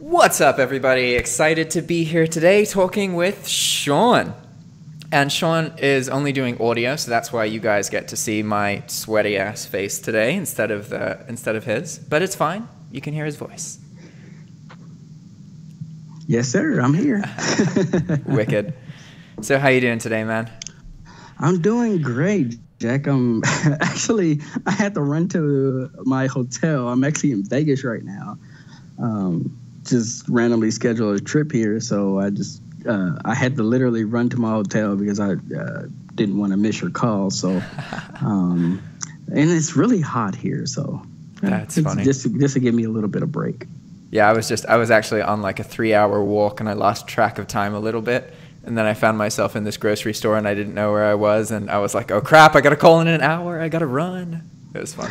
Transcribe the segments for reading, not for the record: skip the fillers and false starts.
What's up, everybody? Excited to be here today talking with Sean. And Sean is only doing audio, so that's why you guys get to see my sweaty ass face today instead of his. But it's fine. You can hear his voice. Yes, sir. I'm here. Wicked. So how you doing today, man? I'm doing great, Jack. Actually, I had to run to my hotel. I'm actually in Vegas right now. Just randomly scheduled a trip here, so I had to literally run to my hotel because I didn't want to miss your call. So, and it's really hot here, so that's funny. Just to give me a little bit of break. Yeah, I was actually on like a 3-hour walk, and I lost track of time a little bit. And then I found myself in this grocery store, and I didn't know where I was. And I was like, oh, crap, I got to call in an hour. I got to run. It was fun.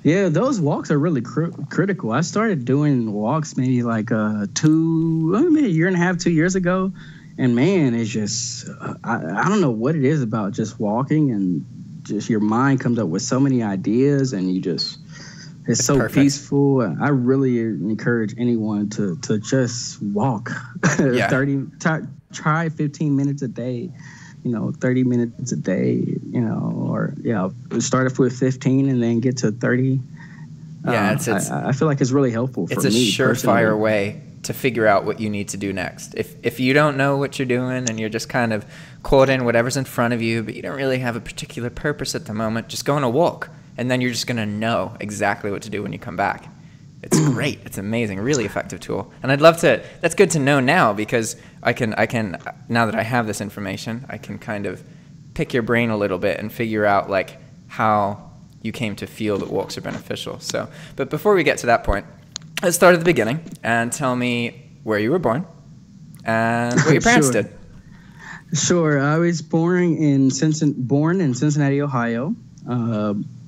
Yeah, those walks are really critical. I started doing walks maybe like a year and a half, 2 years ago. And, man, it's just I don't know what it is about just walking, and just your mind comes up with so many ideas, and it's so perfect. Peaceful. I really encourage anyone to just walk. Yeah. Try 15 minutes a day, 30 minutes a day, or start off with 15 and then get to 30. Yeah, I feel like it's really helpful for me. It's a surefire way to figure out what you need to do next. If you don't know what you're doing and you're just kind of caught in whatever's in front of you, but you don't really have a particular purpose at the moment, just go on a walk. And then you're just going to know exactly what to do when you come back. It's great. It's amazing. Really effective tool. And I'd love to, that's good to know now, because I can, now that I have this information, I can kind of pick your brain a little bit and figure out like how you came to feel that walks are beneficial. So, but before we get to that point, let's start at the beginning and tell me where you were born and what your parents did. Sure. I was born in Cincinnati, Ohio.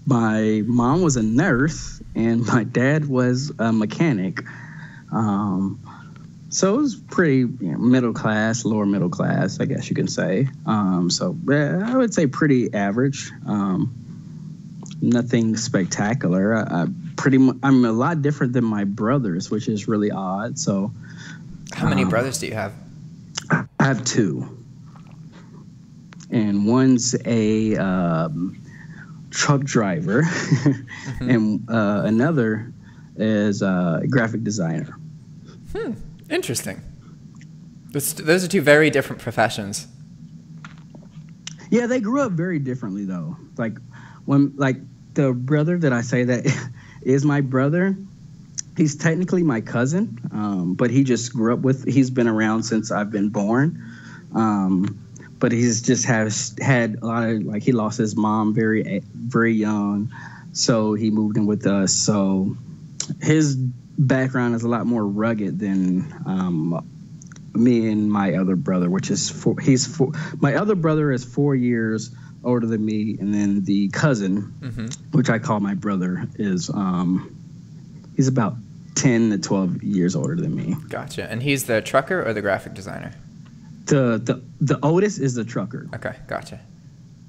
My mom was a nurse, and my dad was a mechanic. So it was pretty middle class, lower middle class, I guess you can say. So I would say pretty average. Nothing spectacular. I'm a lot different than my brothers, which is really odd. So, how many brothers do you have? I have two, and one's a truck driver, and another is a graphic designer. Interesting. Those are two very different professions. Yeah, they grew up very differently though. Like the brother that I say that is my brother, he's technically my cousin, but he just grew up he's been around since I've been born. But he's just had a lot of, he lost his mom very, very young, so he moved in with us. So his background is a lot more rugged than me and my other brother, which is my other brother is 4 years older than me, and then the cousin, which I call my brother, is he's about 10 to 12 years older than me. Gotcha. And he's the trucker or the graphic designer? The oldest is the trucker. Okay, gotcha.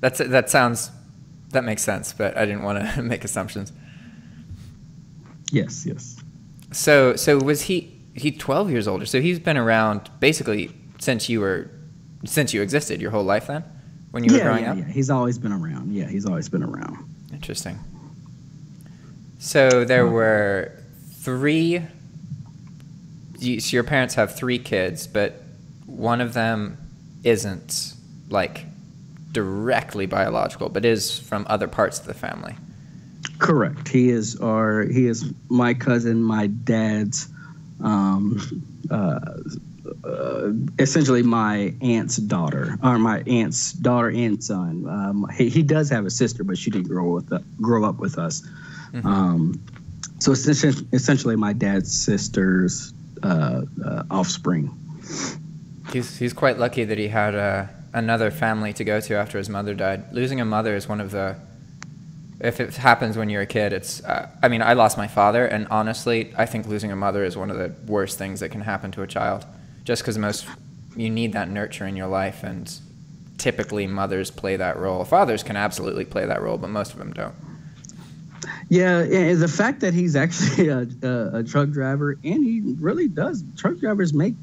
That makes sense, but I didn't want to make assumptions. Yes. So was he 12 years older? So he's been around basically since you existed your whole life then, when you were growing up? Yeah, he's always been around. Yeah, he's always been around. Interesting. So there were three. So your parents have 3 kids, but one of them isn't like directly biological, but is from other parts of the family. Correct. He is my cousin, my dad's, essentially my aunt's daughter, or my aunt's daughter and son. He does have a sister, but she didn't grow up with us. So essentially my dad's sister's offspring. He's quite lucky that he had another family to go to after his mother died. Losing a mother is one of the, if it happens when you're a kid, it's, I mean, I lost my father, and honestly, I think losing a mother is one of the worst things that can happen to a child, just because you need that nurture in your life, and typically mothers play that role. Fathers can absolutely play that role, but most of them don't. Yeah, and the fact that he's actually a truck driver, and he really does. Truck drivers make.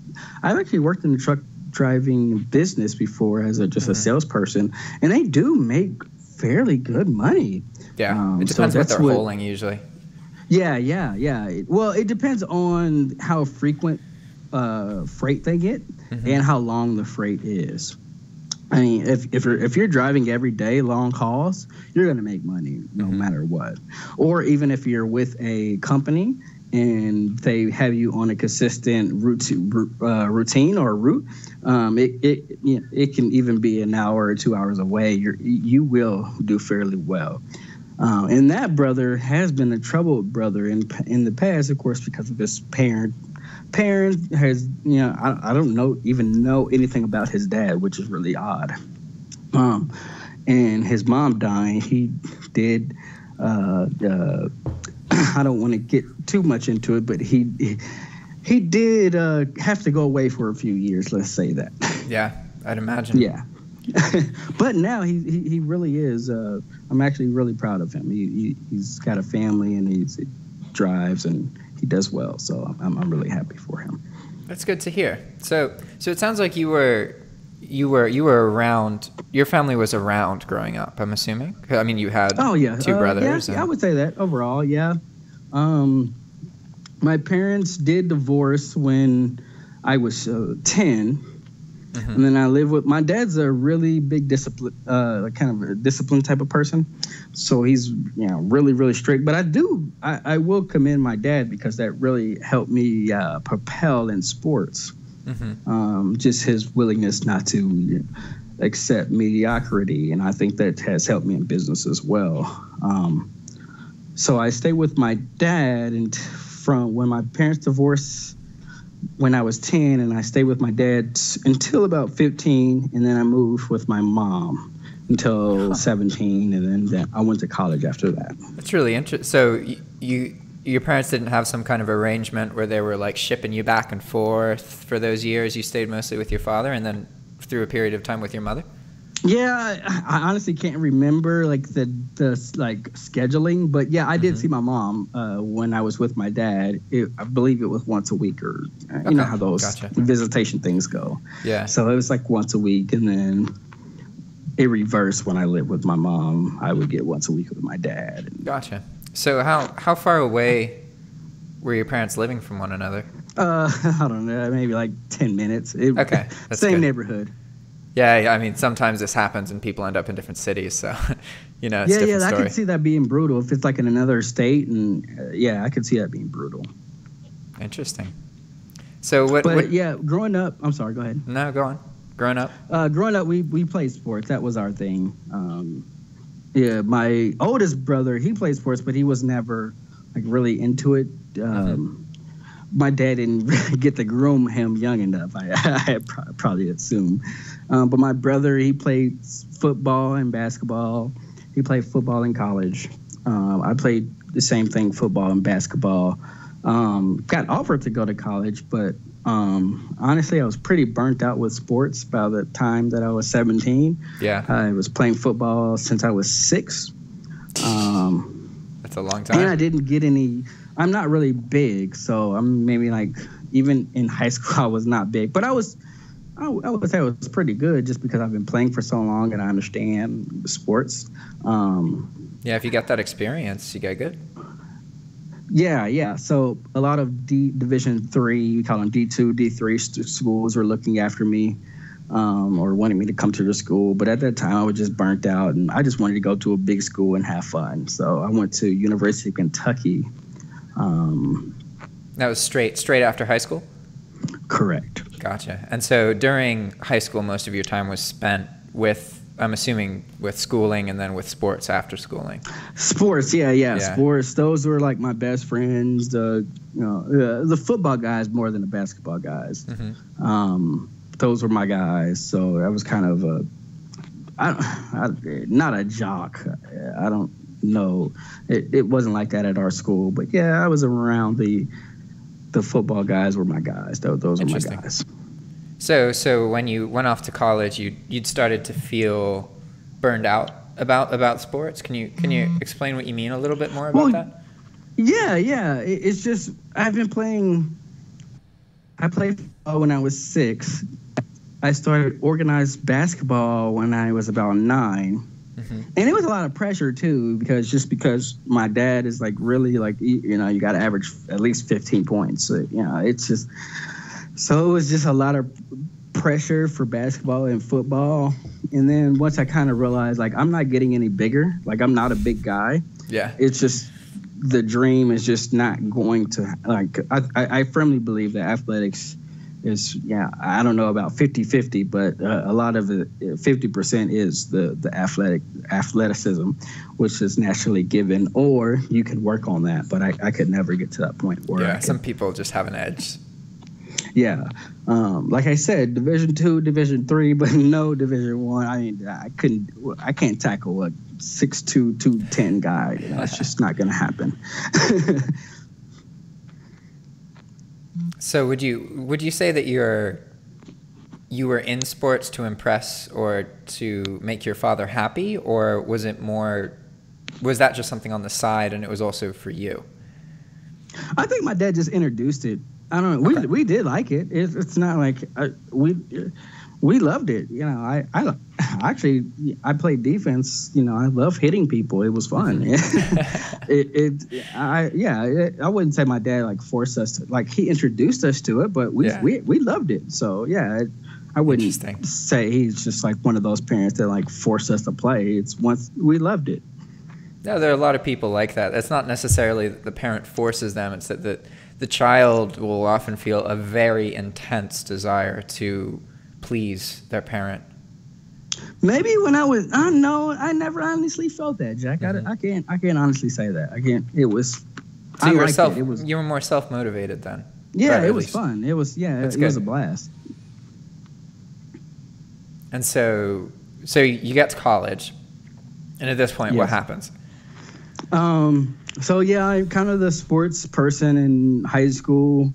I've actually worked in the truck driving business before as just a salesperson, and they do make fairly good money. Yeah, it depends what they're hauling usually. Yeah. Well, it depends on how frequent freight they get and how long the freight is. I mean, if you're driving every day long hauls, you're going to make money no matter what. Or even if you're with a company and they have you on a consistent routine or route, it can even be an hour or 2 hours away. You will do fairly well. And that brother has been a troubled brother in the past, of course, because of his parent has, I don't even know anything about his dad, which is really odd. And his mom dying, he did, I don't want to get too much into it, but he did have to go away for a few years, let's say that. Yeah, I'd imagine. Yeah. But now he really is, I'm actually really proud of him. He's got a family and he drives and he does well, so I'm really happy for him. That's good to hear. So it sounds like you were around. Your family was around growing up, I'm assuming. I mean, you had two brothers. Yeah, I would say that overall. Yeah, my parents did divorce when I was 10, and then I lived with my dad's a really big discipline, kind of a disciplined type of person. So he's really, really strict. But I will commend my dad because that really helped me propel in sports. Just his willingness not to accept mediocrity, and I think that has helped me in business as well. So I stayed with my dad and from when my parents divorced when I was 10, and I stayed with my dad until about 15, and then I moved with my mom until 17, and then I went to college after that. That's really interesting. So your parents didn't have some kind of arrangement where they were like shipping you back and forth for those years? You stayed mostly with your father and then through a period of time with your mother? Yeah, I honestly can't remember like the scheduling, but yeah, I did see my mom when I was with my dad. I believe it was once a week, or you know how those visitation things go. Yeah. So it was like once a week, and then it reversed when I lived with my mom. I would get once a week with my dad. Gotcha. So how far away were your parents living from one another? I don't know, maybe like 10 minutes. Okay, that's same good. Neighborhood. Yeah, I mean, sometimes this happens and people end up in different cities, so, it's a different story. I could see that being brutal if it's like in another state, and I could see that being brutal. Interesting. So growing up, I'm sorry, go ahead. No, go on. Growing up, we played sports. That was our thing. My oldest brother, he played sports, but he was never like really into it. My dad didn't get to groom him young enough, I probably assume. But my brother, he played football and basketball. He played football in college. I played the same thing, football and basketball. Got offered to go to college, but honestly, I was pretty burnt out with sports by the time that I was 17. Yeah. I was playing football since I was 6. That's a long time. And I didn't get any... I'm not really big, so I'm maybe like... Even in high school, I was not big. But I would say I was pretty good just because I've been playing for so long and I understand sports. If you got that experience, you get good. Yeah. So a lot of Division 3, we call them D2, D3 schools were looking after me or wanting me to come to the school. But at that time, I was just burnt out, and I just wanted to go to a big school and have fun. So I went to University of Kentucky. That was straight after high school? Correct. Gotcha. And so during high school, most of your time was spent with, I'm assuming, with schooling and then with sports after schooling. Sports, yeah. Sports. Those were like my best friends. The football guys more than the basketball guys. Those were my guys. So I was kind of not a jock. I don't know. It wasn't like that at our school. But yeah, I was around the football guys were my guys. Those were my guys. So when you went off to college, you'd started to feel burned out about sports? Can you explain what you mean a little bit more about that? Yeah. It's just I played football when I was 6. I started organized basketball when I was about 9. Mm-hmm. And it was a lot of pressure too, because my dad is like really like, you know, you got to average at least 15 points. So, you know, it was just a lot of pressure for basketball and football. And then once I kind of realized like I'm not getting any bigger, like I'm not a big guy. Yeah. It's just the dream is just not going to, like, I firmly believe that athletics is, I don't know about 50-50, but a lot of it, 50% is the athleticism, which is naturally given, or you can work on that. But I could never get to that point where some people just have an edge. Yeah. Like I said, Division II, Division III, but no Division I. I mean, I can't tackle a 6'2", 210 guy. You know, it's just not going to happen. So would you say that you were in sports to impress or to make your father happy, or was that just something on the side and it was also for you? I think my dad just introduced it. I don't know. Okay. We did like it. It's not like we loved it. You know, I played defense. You know, I love hitting people. It was fun. I wouldn't say my dad like forced us to, like, he introduced us to it, but we loved it. So I wouldn't say he's just like one of those parents that like forced us to play. It's once we loved it. No, there are a lot of people like that. It's not necessarily that the parent forces them. It's that the child will often feel a very intense desire to please their parent. Maybe when I never honestly felt that, Jack. Mm-hmm. I can't honestly say that. It was. So you were more self-motivated then. Yeah, it was fun. It was it was a blast. And so you get to college, and at this point, what happens? So I'm kind of the sports person in high school.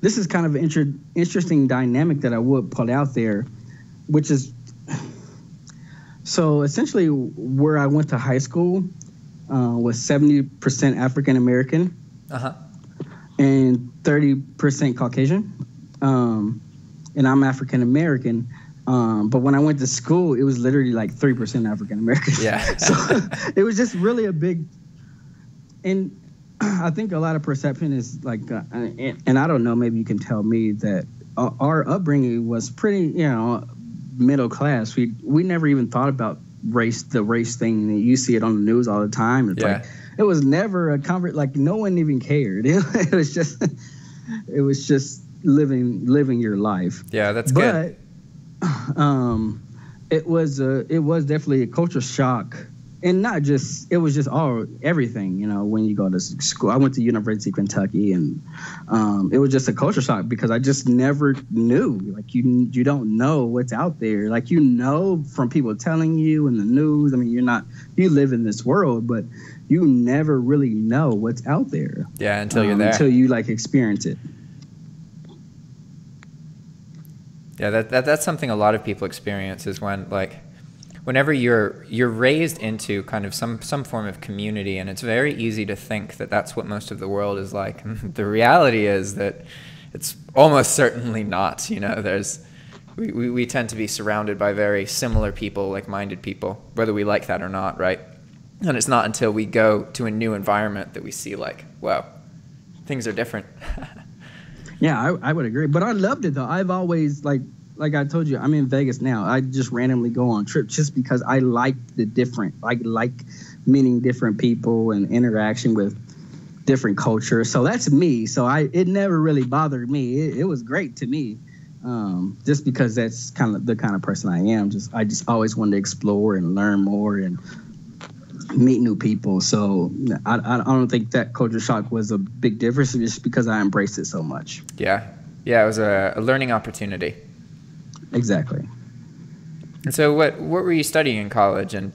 This is kind of an interesting dynamic that I would put out there, which is, so essentially where I went to high school was 70% African American and 30% Caucasian. And I'm African American. But when I went to school, it was literally like 3% African American. Yeah. So it was just really a big, and I think a lot of perception is like, and I don't know, maybe you can tell me that our upbringing was pretty, you know, middle class. We never even thought about the race thing. You see it on the news all the time. It's like, it was never a like no one even cared. It was just living your life. Yeah, that's good. But it was definitely a culture shock, and not just, it was just everything, you know, when you go to school. I went to University of Kentucky, and it was just a culture shock because I just never knew, like, you don't know what's out there, like, you know, from people telling you in the news. I mean, you live in this world, but you never really know what's out there. Yeah, until you're there. Until you like experience it. Yeah, that's something a lot of people experience, is whenever you're raised into kind of some form of community, and it's very easy to think that that's what most of the world is like. The reality is that it's almost certainly not. You know, we tend to be surrounded by very similar people, like-minded people, whether we like that or not, right? And it's not until we go to a new environment that we see, like, wow, things are different. Yeah, I would agree. But I loved it, though. I've always, like I told you, I'm in Vegas now. I just randomly go on trips just because I like the different, like meeting different people and interaction with different cultures. So that's me. So it never really bothered me. It was great to me, just because that's kind of the kind of person I am. I just always wanted to explore and learn more and meet new people. So I don't think that culture shock was a big difference, just because I embraced it so much. Yeah, it was a learning opportunity. Exactly. And so what were you studying in college, and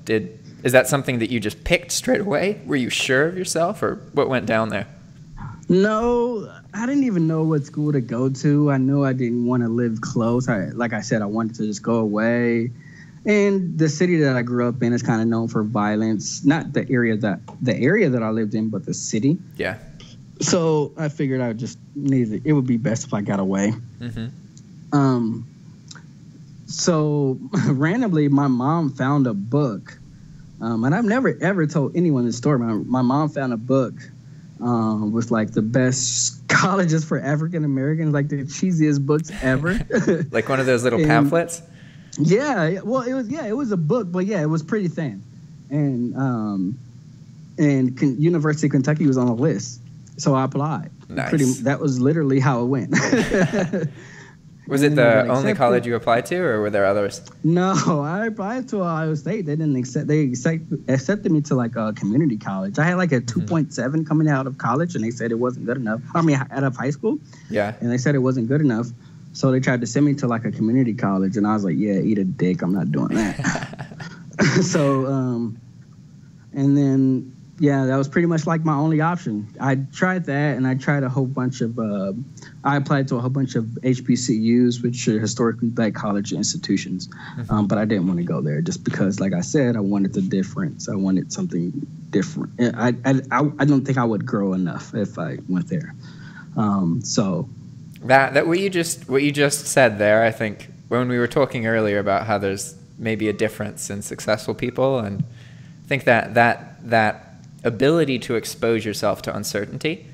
is that something that you just picked straight away? Were you sure of yourself, or what went down there? No, I didn't even know what school to go to. I knew I didn't want to live close. Like I said, I wanted to just go away. And the city that I grew up in is kind of known for violence. Not the area that I lived in, but the city. Yeah. So I figured I would just it would be best if I got away. Mm-hmm. So randomly, my mom found a book, and I've never ever told anyone this story. My mom found a book with like the best colleges for African Americans, like the cheesiest books ever. Like one of those little pamphlets. Yeah, well, it was a book, but yeah, it was pretty thin, and University of Kentucky was on the list, so I applied. Nice. That was literally how it went. Was it the only college you applied to, or were there others? No, I applied to Ohio State. They didn't accept. They accepted me to like a community college. I had like a 2.7 coming out of college, and they said it wasn't good enough. I mean, out of high school. Yeah. And they said it wasn't good enough. So they tried to send me to like a community college, and I was like, yeah, eat a dick. I'm not doing that. So, and then, yeah, that was pretty much like my only option. I tried that, and I tried a whole bunch of, I applied to a whole bunch of HBCUs, which are historically black college institutions. But I didn't want to go there just because, like I said, I wanted the difference. I wanted something different. I don't think I would grow enough if I went there. So... That what you just said there, I think when we were talking earlier about how there's maybe a difference in successful people, and I think that ability to expose yourself to uncertainty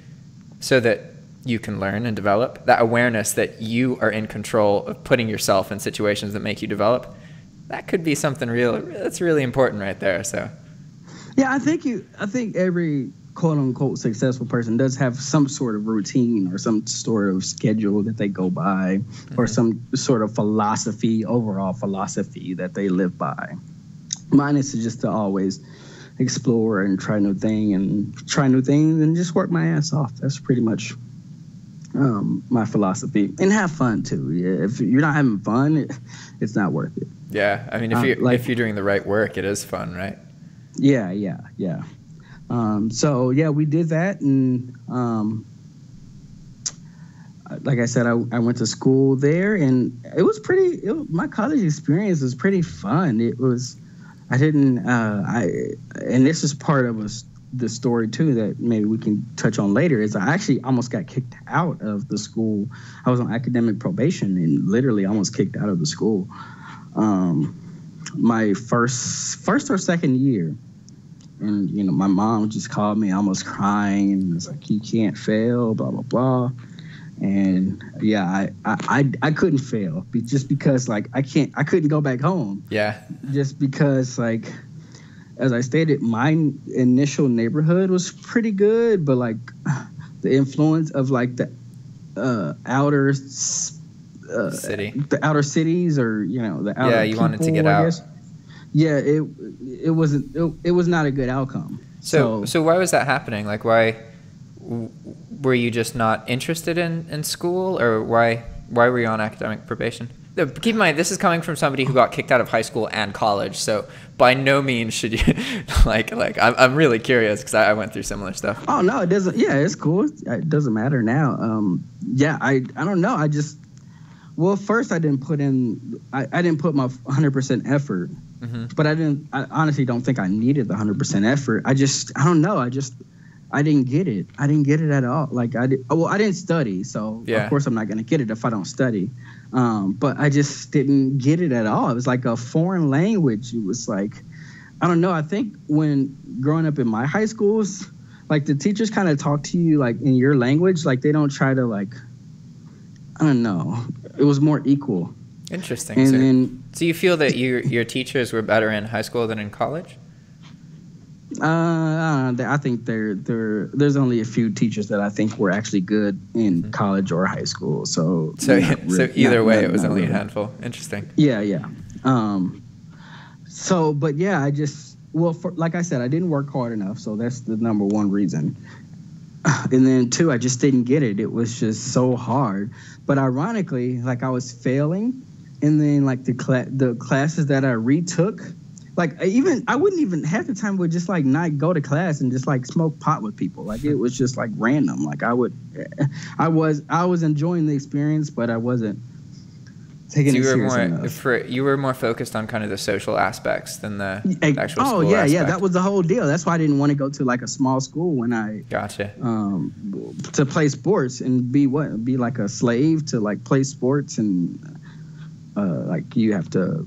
so that you can learn and develop, that awareness that you are in control of putting yourself in situations that make you develop, that could be something that's really important right there. So yeah, I think every quote unquote successful person does have some sort of routine or some sort of schedule that they go by, or some sort of overall philosophy that they live by. Mine is just to always explore and try new things and just work my ass off. That's pretty much my philosophy, and have fun too. Yeah, if you're not having fun, it's not worth it. Yeah, I mean, if you're doing the right work, it is fun, right? Yeah. So yeah, we did that, and like I said, I went to school there, and it was my college experience was pretty fun. It was, and this is part of the story too that maybe we can touch on later, is I actually almost got kicked out of the school. I was on academic probation and literally almost kicked out of the school. My first or second year. And, you know, my mom just called me almost crying, and was like, you can't fail, blah, blah, blah. And yeah, I couldn't fail just because, like, I couldn't go back home. Yeah. Just because, like, as I stated, my initial neighborhood was pretty good, but like the influence of like the outer cities, or, you know, the outer you people, wanted to get out. Yeah, it was not a good outcome. So why was that happening? Like, why were you just not interested in school, or why were you on academic probation? Keep in mind, this is coming from somebody who got kicked out of high school and college, so by no means should you like I'm really curious because I went through similar stuff. Oh no, it doesn't. Yeah, it's cool. It doesn't matter now. Yeah, I don't know. Well, first I didn't put my 100% effort. But I honestly don't think I needed the 100% effort. I don't know. I didn't get it. I didn't get it at all. Like I didn't study. So of course I'm not going to get it if I don't study. But I just didn't get it at all. It was like a foreign language. It was like, I don't know. I think when growing up in my high schools, like the teachers kind of talk to you like in your language. Like they don't try to like, I don't know. It was more equal. Interesting. And so you feel that your teachers were better in high school than in college? I think there's only a few teachers that I think were actually good in college or high school. So either way, it was only a handful. Interesting. Yeah. But yeah, like I said, I didn't work hard enough. So that's the number one reason. And then two, I just didn't get it. It was just so hard. But ironically, like I was failing. And then, like, the classes that I retook, like, I wouldn't even half the time would just, like, not go to class and just, like, smoke pot with people. Like, it was just, like, random. Like, I was enjoying the experience, but I wasn't taking So it you were serious more enough. you were more focused on kind of the social aspects than the actual school yeah, aspect. that was the whole deal. That's why I didn't want to go to like a small school when I Gotcha. to play sports and be like a slave to like play sports and like you have to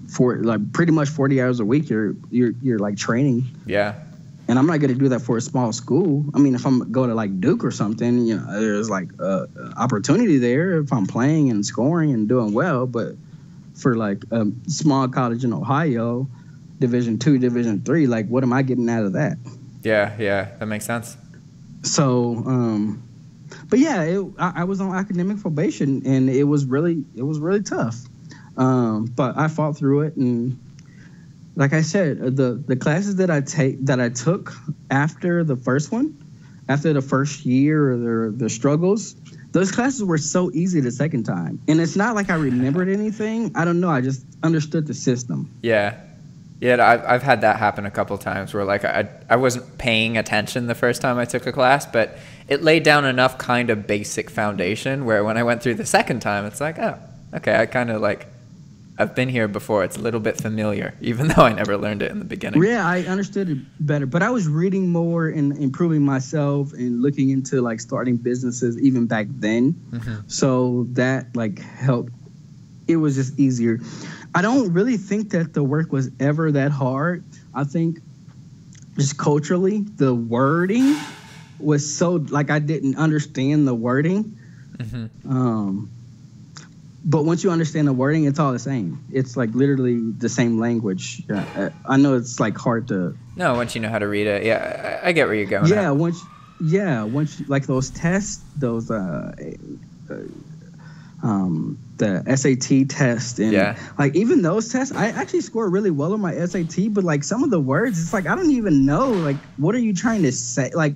pretty much 40 hours a week you're like training. Yeah. And I'm not going to do that for a small school. I mean, if I'm going to like Duke or something, you know, there's like opportunity there if I'm playing and scoring and doing well. But for like a small college in Ohio, Division II, Division III, like what am I getting out of that? Yeah, that makes sense. So, but yeah, I was on academic probation and it was really tough. But I fought through it, and like I said, the classes that I took after the first year or the struggles, those classes were so easy the second time. And it's not like I remembered anything. I don't know. I just understood the system. Yeah, I've had that happen a couple times where like I wasn't paying attention the first time I took a class, but it laid down enough kind of basic foundation where when I went through the second time, it's like, oh, okay, I kind of like, I've been here before. It's a little bit familiar, even though I never learned it in the beginning. Yeah, I understood it better, but I was reading more and improving myself and looking into like starting businesses even back then. Mm-hmm. So that like helped. It was just easier. I don't really think that the work was ever that hard. I think just culturally, the wording was so like I didn't understand the wording. Mm-hmm. But once you understand the wording, it's all the same. It's like literally the same language. I know it's like hard to. No, once you know how to read it, yeah, I get where you're going. Yeah, once you, like those tests, those the SAT test, and like even those tests, I actually scored really well on my SAT. But like some of the words, it's like I don't even know. Like, what are you trying to say? Like,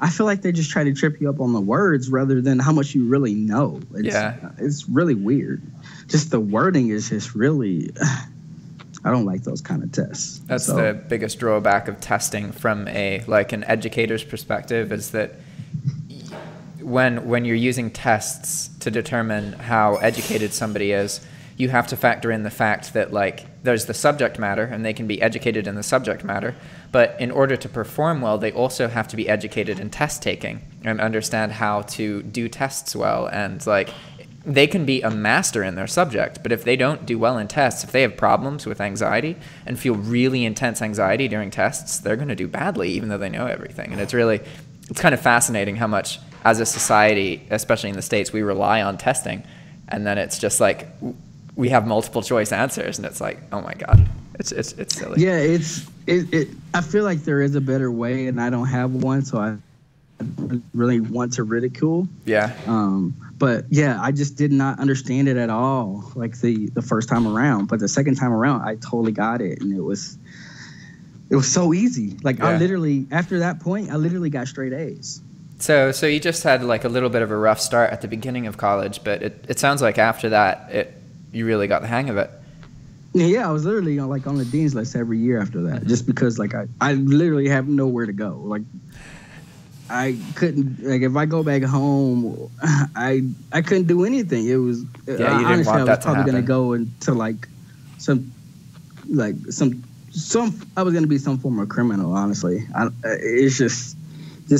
I feel like they just try to trip you up on the words rather than how much you really know. It's really weird. Just the wording is just really. I don't like those kind of tests. That's the biggest drawback of testing from an educator's perspective is that when you're using tests to determine how educated somebody is, you have to factor in the fact that like there's the subject matter and they can be educated in the subject matter, but in order to perform well, they also have to be educated in test taking and understand how to do tests well. And like they can be a master in their subject, but if they don't do well in tests, if they have problems with anxiety and feel really intense anxiety during tests, they're going to do badly even though they know everything. And it's kind of fascinating how much as a society, especially in the States, we rely on testing, and then it's just like we have multiple choice answers, and it's like, oh my god, it's silly. Yeah, I feel like there is a better way, and I don't have one, so I really want to ridicule. Yeah. But yeah, I just did not understand it at all, like the first time around. But the second time around, I totally got it, and it was so easy. Like I literally, after that point, I literally got straight A's. So you just had like a little bit of a rough start at the beginning of college, but it sounds like after that, you really got the hang of it. Yeah, I was literally on the dean's list every year after that, just because like I literally have nowhere to go. Like I couldn't, like if I go back home, I couldn't do anything. It was honestly I was probably gonna go into like some I was gonna be some form of criminal. Honestly, it's just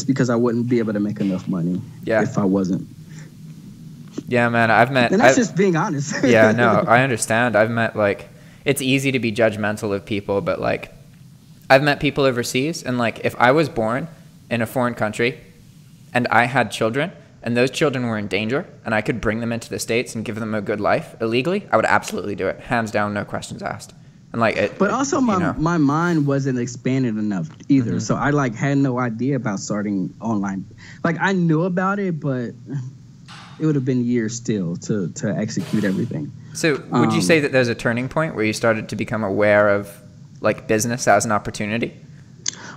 because I wouldn't be able to make enough money if I wasn't. Yeah, man, and that's just being honest. Yeah, no, I understand. I've met like, it's easy to be judgmental of people, but like, I've met people overseas, and like, if I was born in a foreign country and I had children and those children were in danger and I could bring them into the States and give them a good life illegally, I would absolutely do it. Hands down, no questions asked. And like but also my mind wasn't expanded enough either. Mm-hmm. So I like had no idea about starting online. Like I knew about it, but it would have been years still to execute everything. So would you say that there's a turning point where you started to become aware of like business as an opportunity?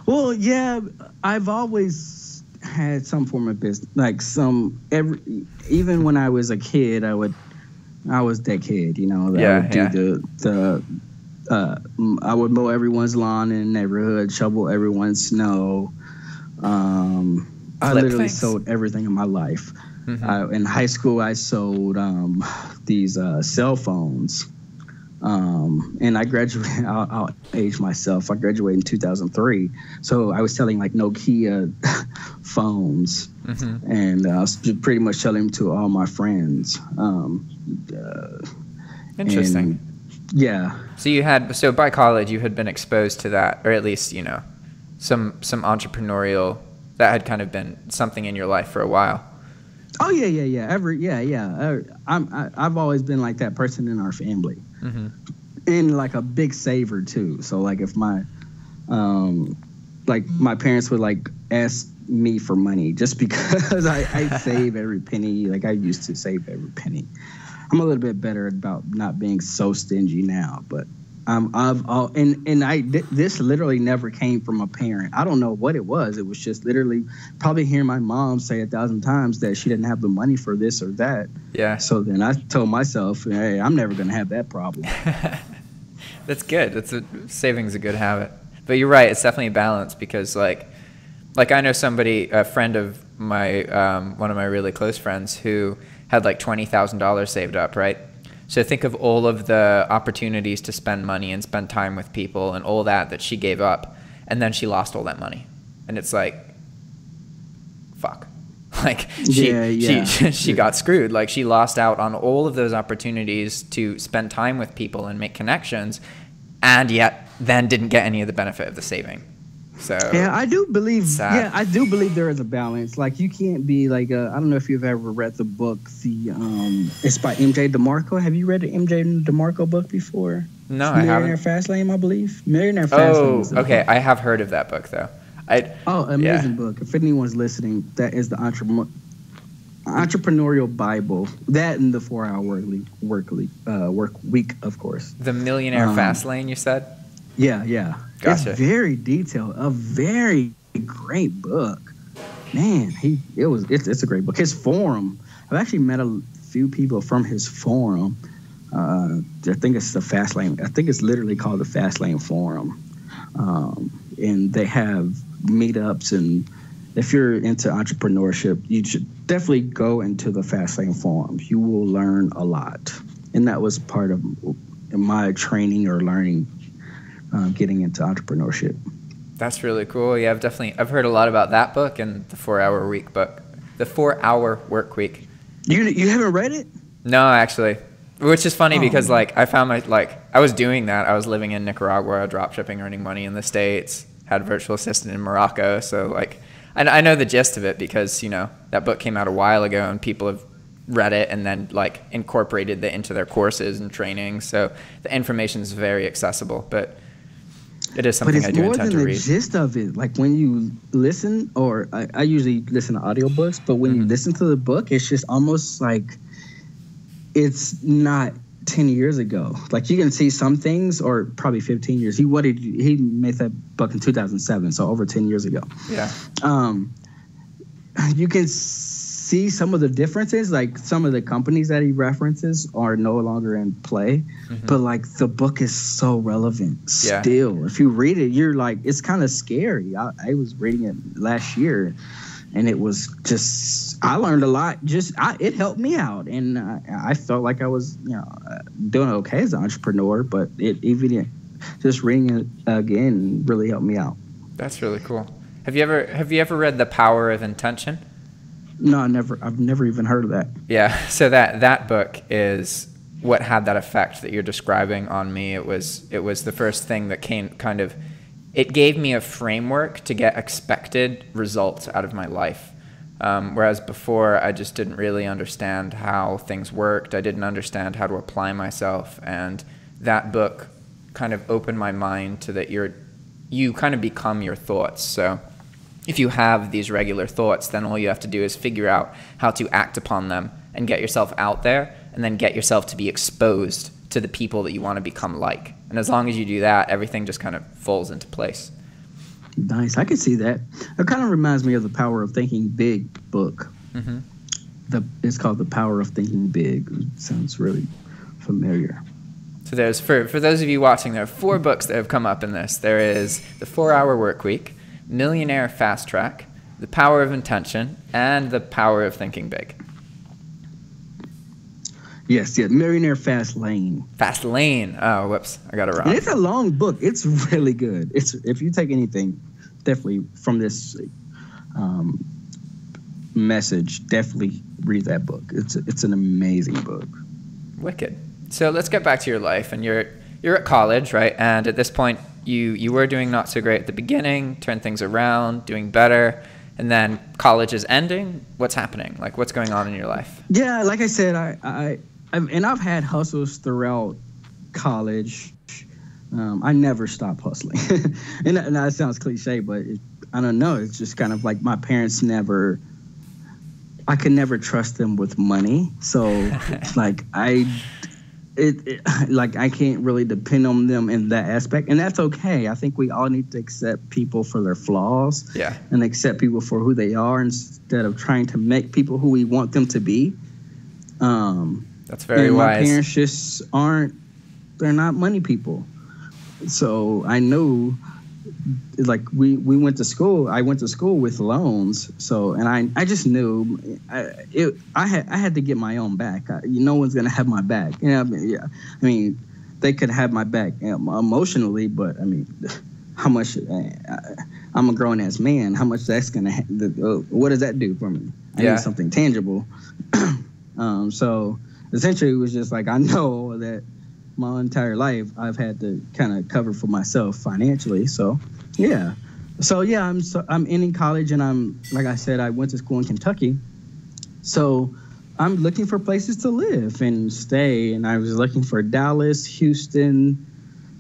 Well, yeah, I've always had some form of business. Like even when I was a kid, I was that kid, you know, that I would do I would mow everyone's lawn in the neighborhood, shovel everyone's snow. I literally sold everything in my life. In high school, I sold these cell phones. And I graduated, I'll age myself. I graduated in 2003. So I was selling like Nokia phones. And I was pretty much selling them to all my friends. Interesting. Yeah. So by college, you had been exposed to that, or at least, you know, some entrepreneurial, that had kind of been something in your life for a while. Oh yeah. I've always been like that person in our family, and like a big saver too. So like if my my parents would like ask me for money just because I save every penny. Like I used to save every penny. I'm a little bit better about not being so stingy now, but this literally never came from a parent. I don't know what it was. It was just literally probably hearing my mom say 1,000 times that she didn't have the money for this or that. Yeah. So then I told myself, hey, I'm never going to have that problem. That's good. Saving's a good habit. But you're right. It's definitely a balance because like I know somebody, a friend of my, one of my really close friends who had like $20,000 saved up, right? So think of all of the opportunities to spend money and spend time with people and all that she gave up, and then she lost all that money. And it's like, fuck. Like she got screwed. Like she lost out on all of those opportunities to spend time with people and make connections, and yet then didn't get any of the benefit of the saving. So yeah, I do believe. sad. Yeah, I do believe there is a balance. Like you can't be like I don't know if you've ever read the book. It's by MJ DeMarco. Have you read the MJ DeMarco book before? No, I haven't. Millionaire Fastlane, I believe. Millionaire Fastlane. Oh, okay. I have heard of that book though. Amazing book. If anyone's listening, that is the entrepreneurial Bible. That and the 4-Hour Work Week, of course. The Millionaire Fastlane, you said? Yeah. Gotcha. It's very detailed. A very great book. Man, it's a great book. His forum. I've actually met a few people from his forum. I think it's the Fastlane. I think it's literally called the Fastlane Forum. And they have meetups, and if you're into entrepreneurship, you should definitely go into the Fastlane Forum. You will learn a lot. And that was part of my training or learning getting into entrepreneurship. That's really cool. Yeah, I've heard a lot about that book and the 4-Hour Week book, the 4-Hour Work Week. You haven't read it? No, actually, which is funny because like I found I was doing that. I was living in Nicaragua, dropshipping, earning money in the States, had a virtual assistant in Morocco. So like I know the gist of it because, you know, that book came out a while ago and people have read it and then like incorporated it into their courses and training. So the information is very accessible, but it is something I do intend to read. But it's more than the gist of it. Like when you listen, or I usually listen to audiobooks, but when you listen to the book, it's just almost like it's not 10 years ago. Like you can see some things, or probably 15 years. He made that book in 2007, so over 10 years ago. Yeah. You can see some of the differences, like some of the companies that he references are no longer in play, but like the book is so relevant still. If you read it, you're like, it's kind of scary. I was reading it last year, and it was just, I learned a lot. It helped me out, and I felt like I was, doing okay as an entrepreneur, but just reading it again really helped me out. That's really cool. Have you ever read The Power of Intention? No, I've never even heard of that. Yeah, so that book is what had that effect that you're describing on me. It was the first thing that came it gave me a framework to get expected results out of my life. Whereas before, I just didn't really understand how things worked. I didn't understand how to apply myself, and that book kind of opened my mind to that you kind of become your thoughts. So if you have these regular thoughts, then all you have to do is figure out how to act upon them and get yourself out there, and then get yourself to be exposed to the people that you want to become like. And as long as you do that, everything just kind of falls into place. Nice. I can see that. It kind of reminds me of the Power of Thinking Big book. It's called The Power of Thinking Big. It sounds really familiar. So there's, for those of you watching, there are 4 books that have come up in this. There is The 4-Hour Work Week, Millionaire Fast Track, The Power of Intention, and The Power of Thinking Big. Yes, Millionaire Fast Lane. Fast Lane. Oh, whoops. I got it wrong. And it's a long book. It's really good. If you take anything, definitely from this message, definitely read that book. It's an amazing book. Wicked. So let's get back to your life. And you're at college, right? And at this point, you were doing not so great at the beginning, turned things around, doing better. And then college is ending. What's happening? Like, what's going on in your life? Yeah, like I said, I've had hustles throughout college. I never stopped hustling. and that sounds cliche, but I don't know. It's just kind of like my parents I could never trust them with money. So like I can't really depend on them in that aspect. And that's okay. I think we all need to accept people for their flaws. Yeah. And accept people for who they are instead of trying to make people who we want them to be. That's very and wise. My parents just they're not money people. So I know, like we went to school. I went to school with loans. So, and I just knew I had to get my own back. No one's gonna have my back. I mean, they could have my back emotionally, but I mean, how much? I'm a grown ass man. How much that's gonna? What does that do for me? I need something tangible. So essentially, it was just like I know that my entire life I've had to kind of cover for myself financially. So I'm ending college, and I'm, like I said, I went to school in Kentucky. So I'm looking for places to live and stay, and I was looking for Dallas, Houston,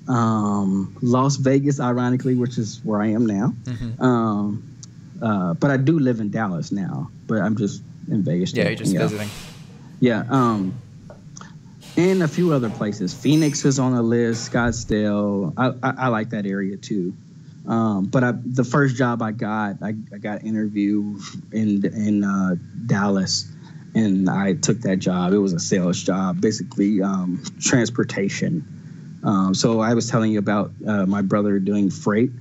Las Vegas, ironically, which is where I am now. Mm-hmm. But I do live in Dallas now, but I'm just in Vegas. Yeah, you're just visiting. Yeah. And a few other places. Phoenix was on the list, Scottsdale. I like that area too. But the first job I got interview in Dallas, and I took that job. It was a sales job, basically transportation. So I was telling you about my brother doing freight.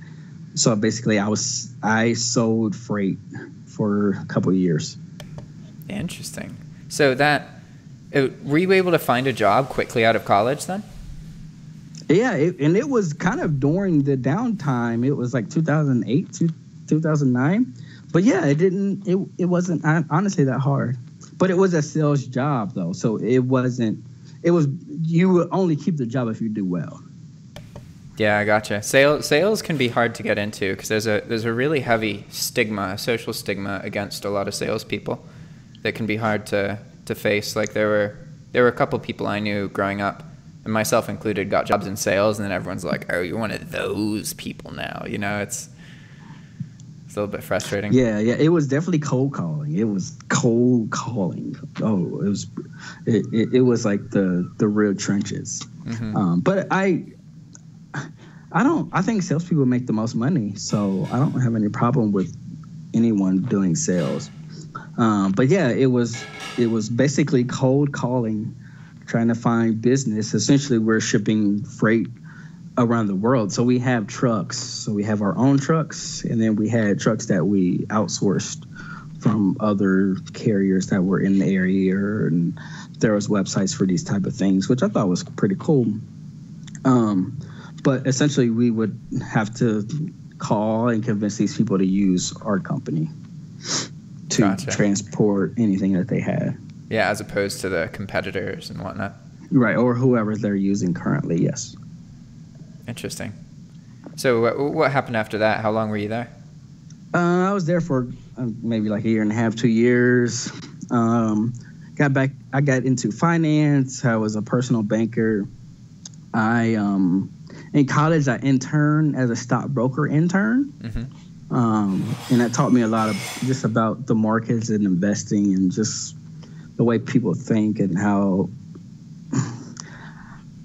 So basically, I sold freight for a couple of years. Interesting. So were you able to find a job quickly out of college then? Yeah, and it was kind of during the downtime. It was like 2008, 2009. But yeah, it wasn't honestly that hard. But it was a sales job though, so you would only keep the job if you do well. Yeah, I gotcha. Sales can be hard to get into because there's a really heavy stigma, a social stigma against a lot of salespeople that can be hard to face. Like there were a couple people I knew growing up, and myself included, got jobs in sales, and then everyone's like, "Oh, you're one of those people now." You know, it's a little bit frustrating. Yeah. It was definitely cold calling. It was cold calling. Oh, it was like the real trenches. Mm-hmm. But I think salespeople make the most money, so I don't have any problem with anyone doing sales. But yeah, it was basically cold calling, trying to find business. Essentially, we're shipping freight around the world. So we have trucks. So we have our own trucks, and then we had trucks that we outsourced from other carriers that were in the area, and there was websites for these type of things, which I thought was pretty cool. But essentially, we would have to call and convince these people to use our company to transport anything that they had. Yeah, as opposed to the competitors and whatnot. Right, or whoever they're using currently, yes. Interesting. So what happened after that? How long were you there? I was there for maybe like a year and a half, 2 years. Got back. I got into finance. I was a personal banker. In college, I interned as a stockbroker intern. Mm-hmm. And that taught me a lot of just about the markets and investing and just the way people think and how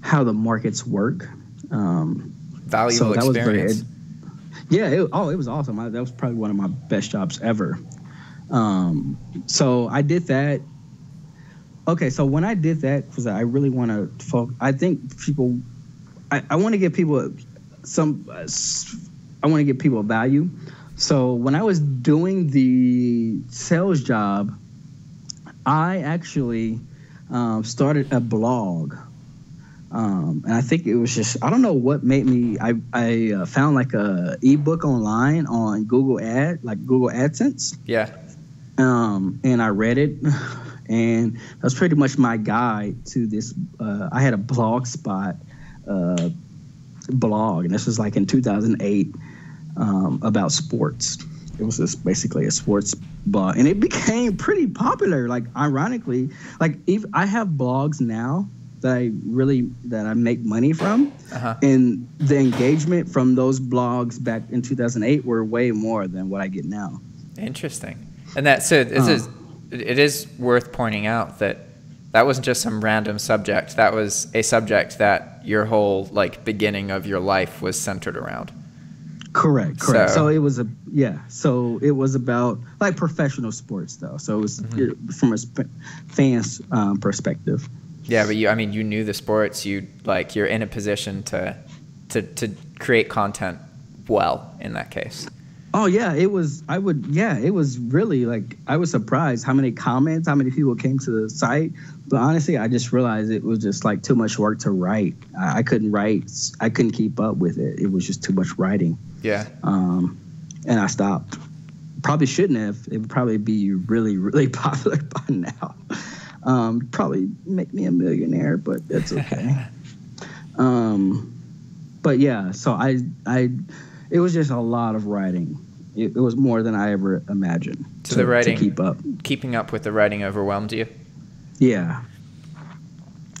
the markets work. Valuable experience. It was awesome. That was probably one of my best jobs ever. So I did that. Okay, so when I did that, because I really want to focus, I think people, I want to give people I want to give people value. So when I was doing the sales job, I actually started a blog. And I think it was just, I don't know what made me, I found like a ebook online on Google AdSense. Yeah. And I read it, and that was pretty much my guide to this. I had a Blogspot blog, and this was like in 2008 about sports. It was just basically a sports blog, and it became pretty popular. Like, ironically, like I have blogs now that I make money from, and the engagement from those blogs back in 2008 were way more than what I get now. Interesting. And it is worth pointing out that wasn't just some random subject. That was a subject that your whole like beginning of your life was centered around. Correct. So it was about like professional sports though. So it was from a fan's perspective. Yeah, but you knew the sports. You're in a position to create content well in that case. Oh yeah, it was really like, I was surprised how many comments, how many people came to the site. But honestly, I just realized it was just like too much work to write. I couldn't write. I couldn't keep up with it. It was just too much writing. Yeah. And I stopped. Probably shouldn't have. It would probably be really, really popular by now. Probably make me a millionaire, but that's okay. But yeah, so it was just a lot of writing. It was more than I ever imagined. So the writing, to keeping up with the writing overwhelmed you? Yeah.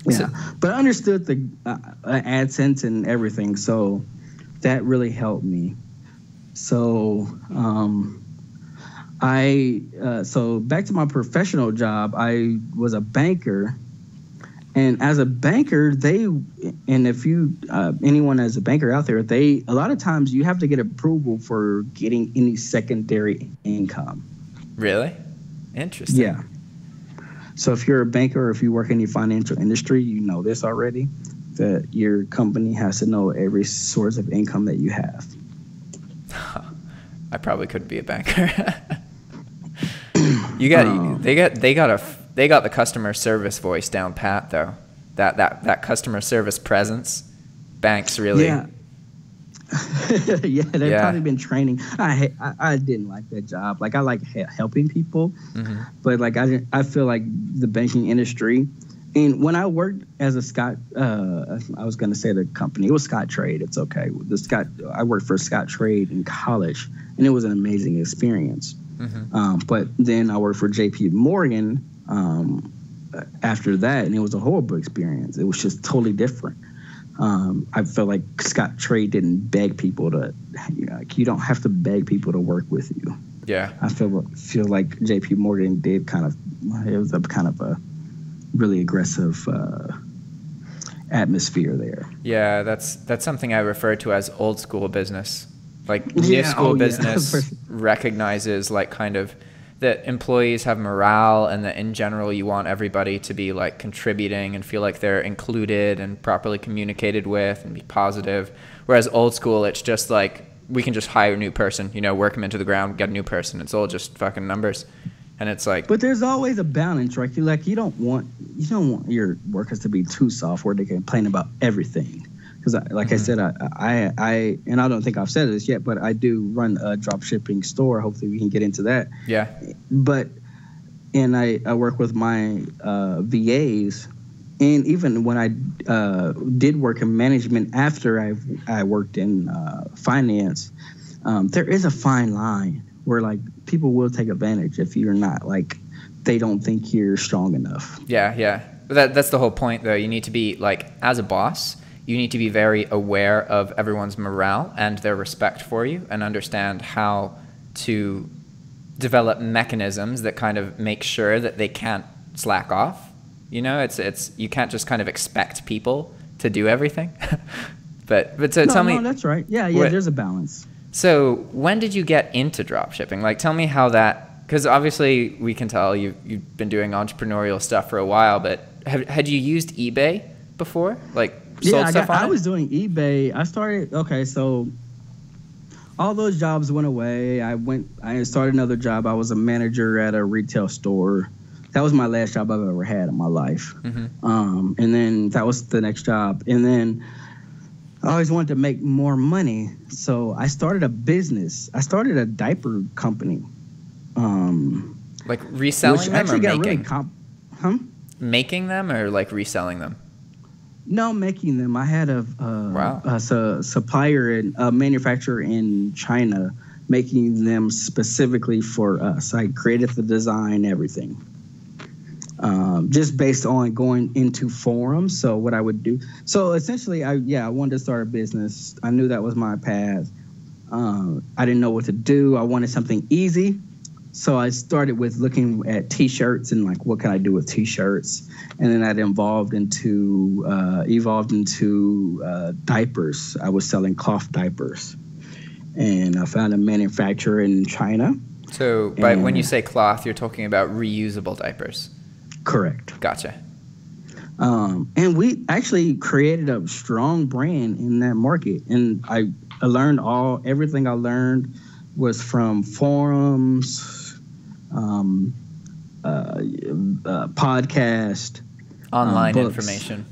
Yeah, but I understood the AdSense and everything, so that really helped me. So so back to my professional job, I was a banker. And as a banker, if you, anyone as a banker out there, a lot of times you have to get approval for getting any secondary income. Really? Interesting. Yeah. So if you're a banker or if you work in the financial industry, you know this already, that your company has to know every source of income that you have. I probably couldn't be a banker. They got the customer service voice down pat though. That customer service presence, banks really. Yeah. They've probably been training. I didn't like that job. Like, I like helping people, but like I feel like the banking industry. And when I worked as a Scott, I was gonna say the company. It was Scott Trade. It's okay. I worked for Scott Trade in college, and it was an amazing experience. But then I worked for J.P. Morgan after that, and it was a horrible experience. It was just totally different. I felt like Scott Trade didn't beg people to, you don't have to beg people to work with you. Yeah. I feel like J.P. Morgan did it was a kind of a really aggressive atmosphere there. Yeah, that's something I refer to as old school business. Like new school business recognizes like kind of that employees have morale, and that in general you want everybody to be like contributing and feel like they're included and properly communicated with and be positive. Whereas old school, it's just like, we can just hire a new person, work them into the ground, get a new person. It's all just fucking numbers. And it's like, but there's always a balance, right? You don't want your workers to be too soft where they complain about everything. Because, I said, I and I don't think I've said this yet, but I do run a drop shipping store. Hopefully we can get into that. Yeah. And I work with my VAs, and even when I did work in management after I worked in finance, there is a fine line where like people will take advantage if you're not like, they don't think you're strong enough. Yeah. But that's the whole point, though. You need to be like, as a boss, you need to be very aware of everyone's morale and their respect for you, and understand how to develop mechanisms that kind of make sure that they can't slack off. It's you can't just kind of expect people to do everything. but so tell me. No, that's right. Yeah. There's a balance. So when did you get into dropshipping? Like, tell me how that, because obviously we can tell you've been doing entrepreneurial stuff for a while, but had you used eBay before? Like, I was doing eBay. I started, so all those jobs went away. I started another job. I was a manager at a retail store. that was my last job I've ever had in my life. Mm-hmm. And then that was the next job. And then I always wanted to make more money, so I started a business. I started a diaper company. Like reselling them or making? Making them or like reselling them? No, making them. I had a supplier and a manufacturer in China making them specifically for us. I created the design, everything. Just based on going into forums. So what I would do. So essentially, I wanted to start a business. I knew that was my path. I didn't know what to do. I wanted something easy. So I started with looking at T-shirts and like, what can I do with T-shirts? And then that evolved into diapers. I was selling cloth diapers, and I found a manufacturer in China. So when you say cloth, you're talking about reusable diapers. Correct. Gotcha. And we actually created a strong brand in that market. And I learned everything I learned was from forums, podcast, online books, information.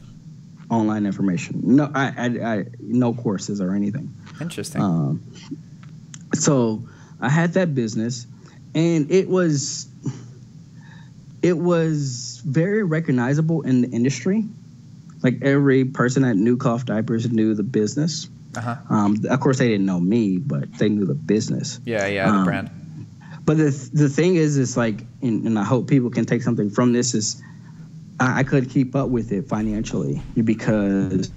Online information. No, I no courses or anything. Interesting. So I had that business, and it was very recognizable in the industry. Like every person that knew cloth diapers knew the business. Of course, they didn't know me, but they knew the business. Yeah, the brand. But the thing is like, and I hope people can take something from this, is I could keep up with it financially because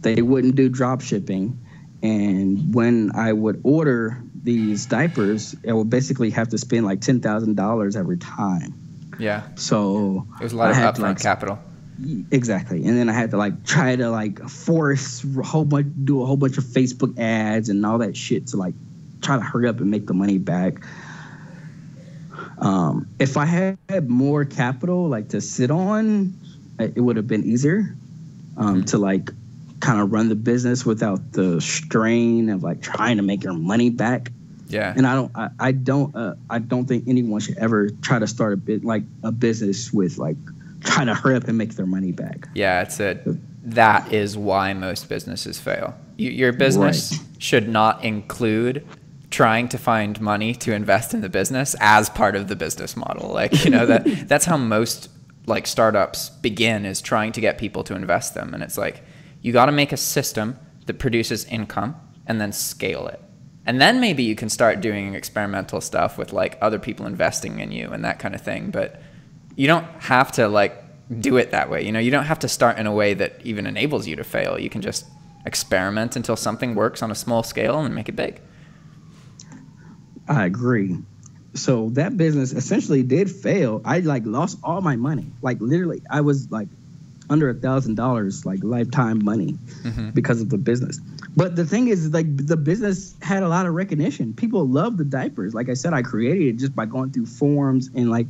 they wouldn't do drop shipping. And when I would order these diapers, I would basically have to spend like $10,000 every time. Yeah. So it was a lot of upfront capital. Exactly. And then I had to like try to like force do a whole bunch of Facebook ads and all that shit to like try to hurry up and make the money back. If I had more capital like to sit on, it would have been easier to like kind of run the business without the strain of like trying to make your money back. Yeah. And I don't think anyone should ever try to start a business with like trying to hurry up and make their money back. Yeah, that is why most businesses fail. Your business should not include trying to find money to invest in the business as part of the business model. Like, that's how most like startups begin, is trying to get people to invest them. And it's like, you got to make a system that produces income and then scale it. And then maybe you can start doing experimental stuff with like other people investing in you and that kind of thing. But you don't have to like do it that way. You don't have to start in a way that even enables you to fail. You can just experiment until something works on a small scale and make it big. I agree. So that business essentially did fail. I like lost all my money. Like literally, I was like under $1,000 like lifetime money because of the business. But the thing is, like, the business had a lot of recognition. People love the diapers. Like I said, I created it just by going through forums and like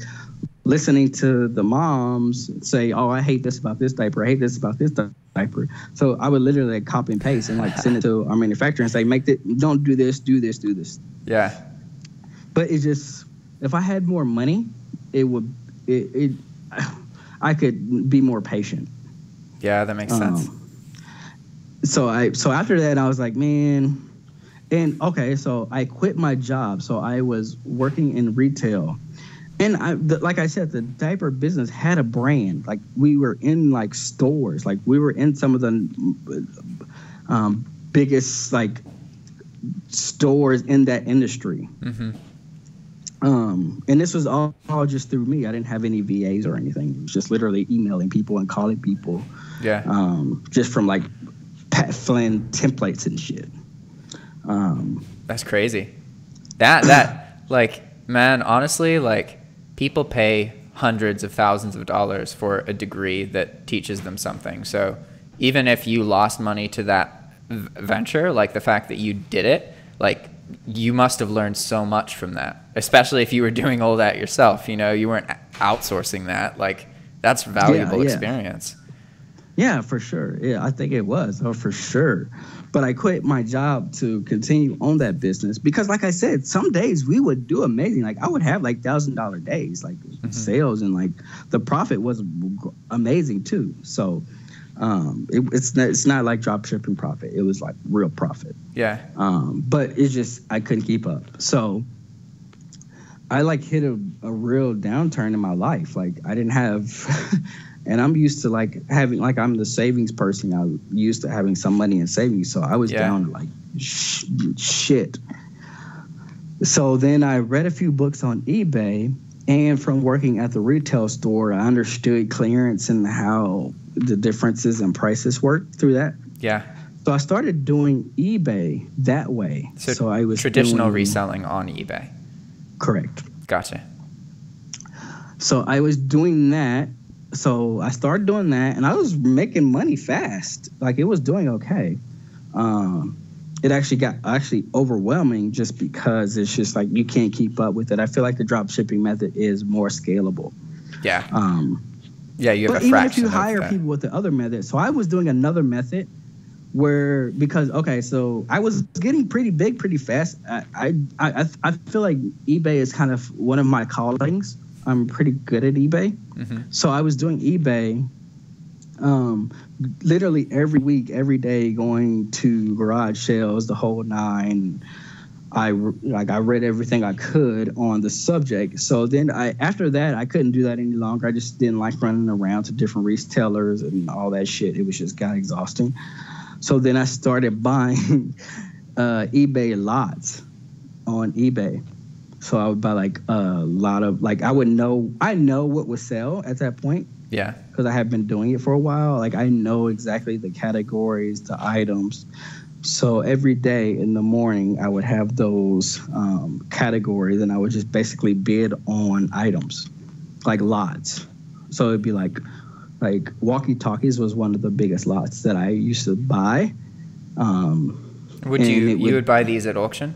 listening to the moms say, "Oh, I hate this about this diaper. I hate this about this diaper." So I would literally like copy and paste and like send it to our manufacturer and say, "Don't do this, do this, do this." Yeah. But it just, if I had more money, I could be more patient. Yeah, that makes sense. So after that, I was like, man, and okay, so I quit my job. So I was working in retail, and like I said, the diaper business had a brand. Like we were in like stores, like we were in some of the biggest like stores in that industry. And this was all just through me. I didn't have any VAs or anything. It was just literally emailing people and calling people. Yeah. Just from like Pat Flynn templates and shit. That's crazy. That like, man, honestly, like people pay hundreds of thousands of dollars for a degree that teaches them something. So even if you lost money to that venture, like the fact that you did it, like you must have learned so much from that, especially if you were doing all that yourself. You weren't outsourcing that. Like that's valuable experience. Yeah, for sure. Yeah, I think it was. Oh, for sure. But I quit my job to continue on that business because, like I said, some days we would do amazing. Like I would have like $1,000 days, like sales, and like the profit was amazing too. So it's not like drop shipping profit. It was like real profit. Yeah. But it's just I couldn't keep up. So I like hit a real downturn in my life. Like I didn't have. And I'm used to like having, like I'm the savings person. I'm used to having some money in savings. So I was down to like shit. So then I read a few books on eBay, and from working at the retail store, I understood clearance and how the differences in prices work through that. Yeah. So I started doing eBay that way. So I was traditional reselling on eBay. Correct. Gotcha. So I was doing that. So I started doing that, and I was making money fast. Like it was doing okay. It actually got overwhelming just because it's just like you can't keep up with it. I feel like the drop shipping method is more scalable. Yeah. Yeah, you have but a fraction. even if you hire people with the other method, so I was doing another method so I was getting pretty big pretty fast. I feel like eBay is kind of one of my callings. I'm pretty good at eBay. So I was doing eBay literally every week, every day, going to garage sales, the whole nine. I read everything I could on the subject. So then after that, I couldn't do that any longer. I just didn't like running around to different retailers and all that shit. It was just got exhausting. So then I started buying eBay lots on eBay. So I would buy like a lot of like I know what would sell at that point. Yeah. Because I have been doing it for a while. Like I know exactly the categories, the items. So every day in the morning I would have those categories, and I would just basically bid on items, like lots. So it'd be like walkie-talkies was one of the biggest lots that I used to buy. You would buy these at auction?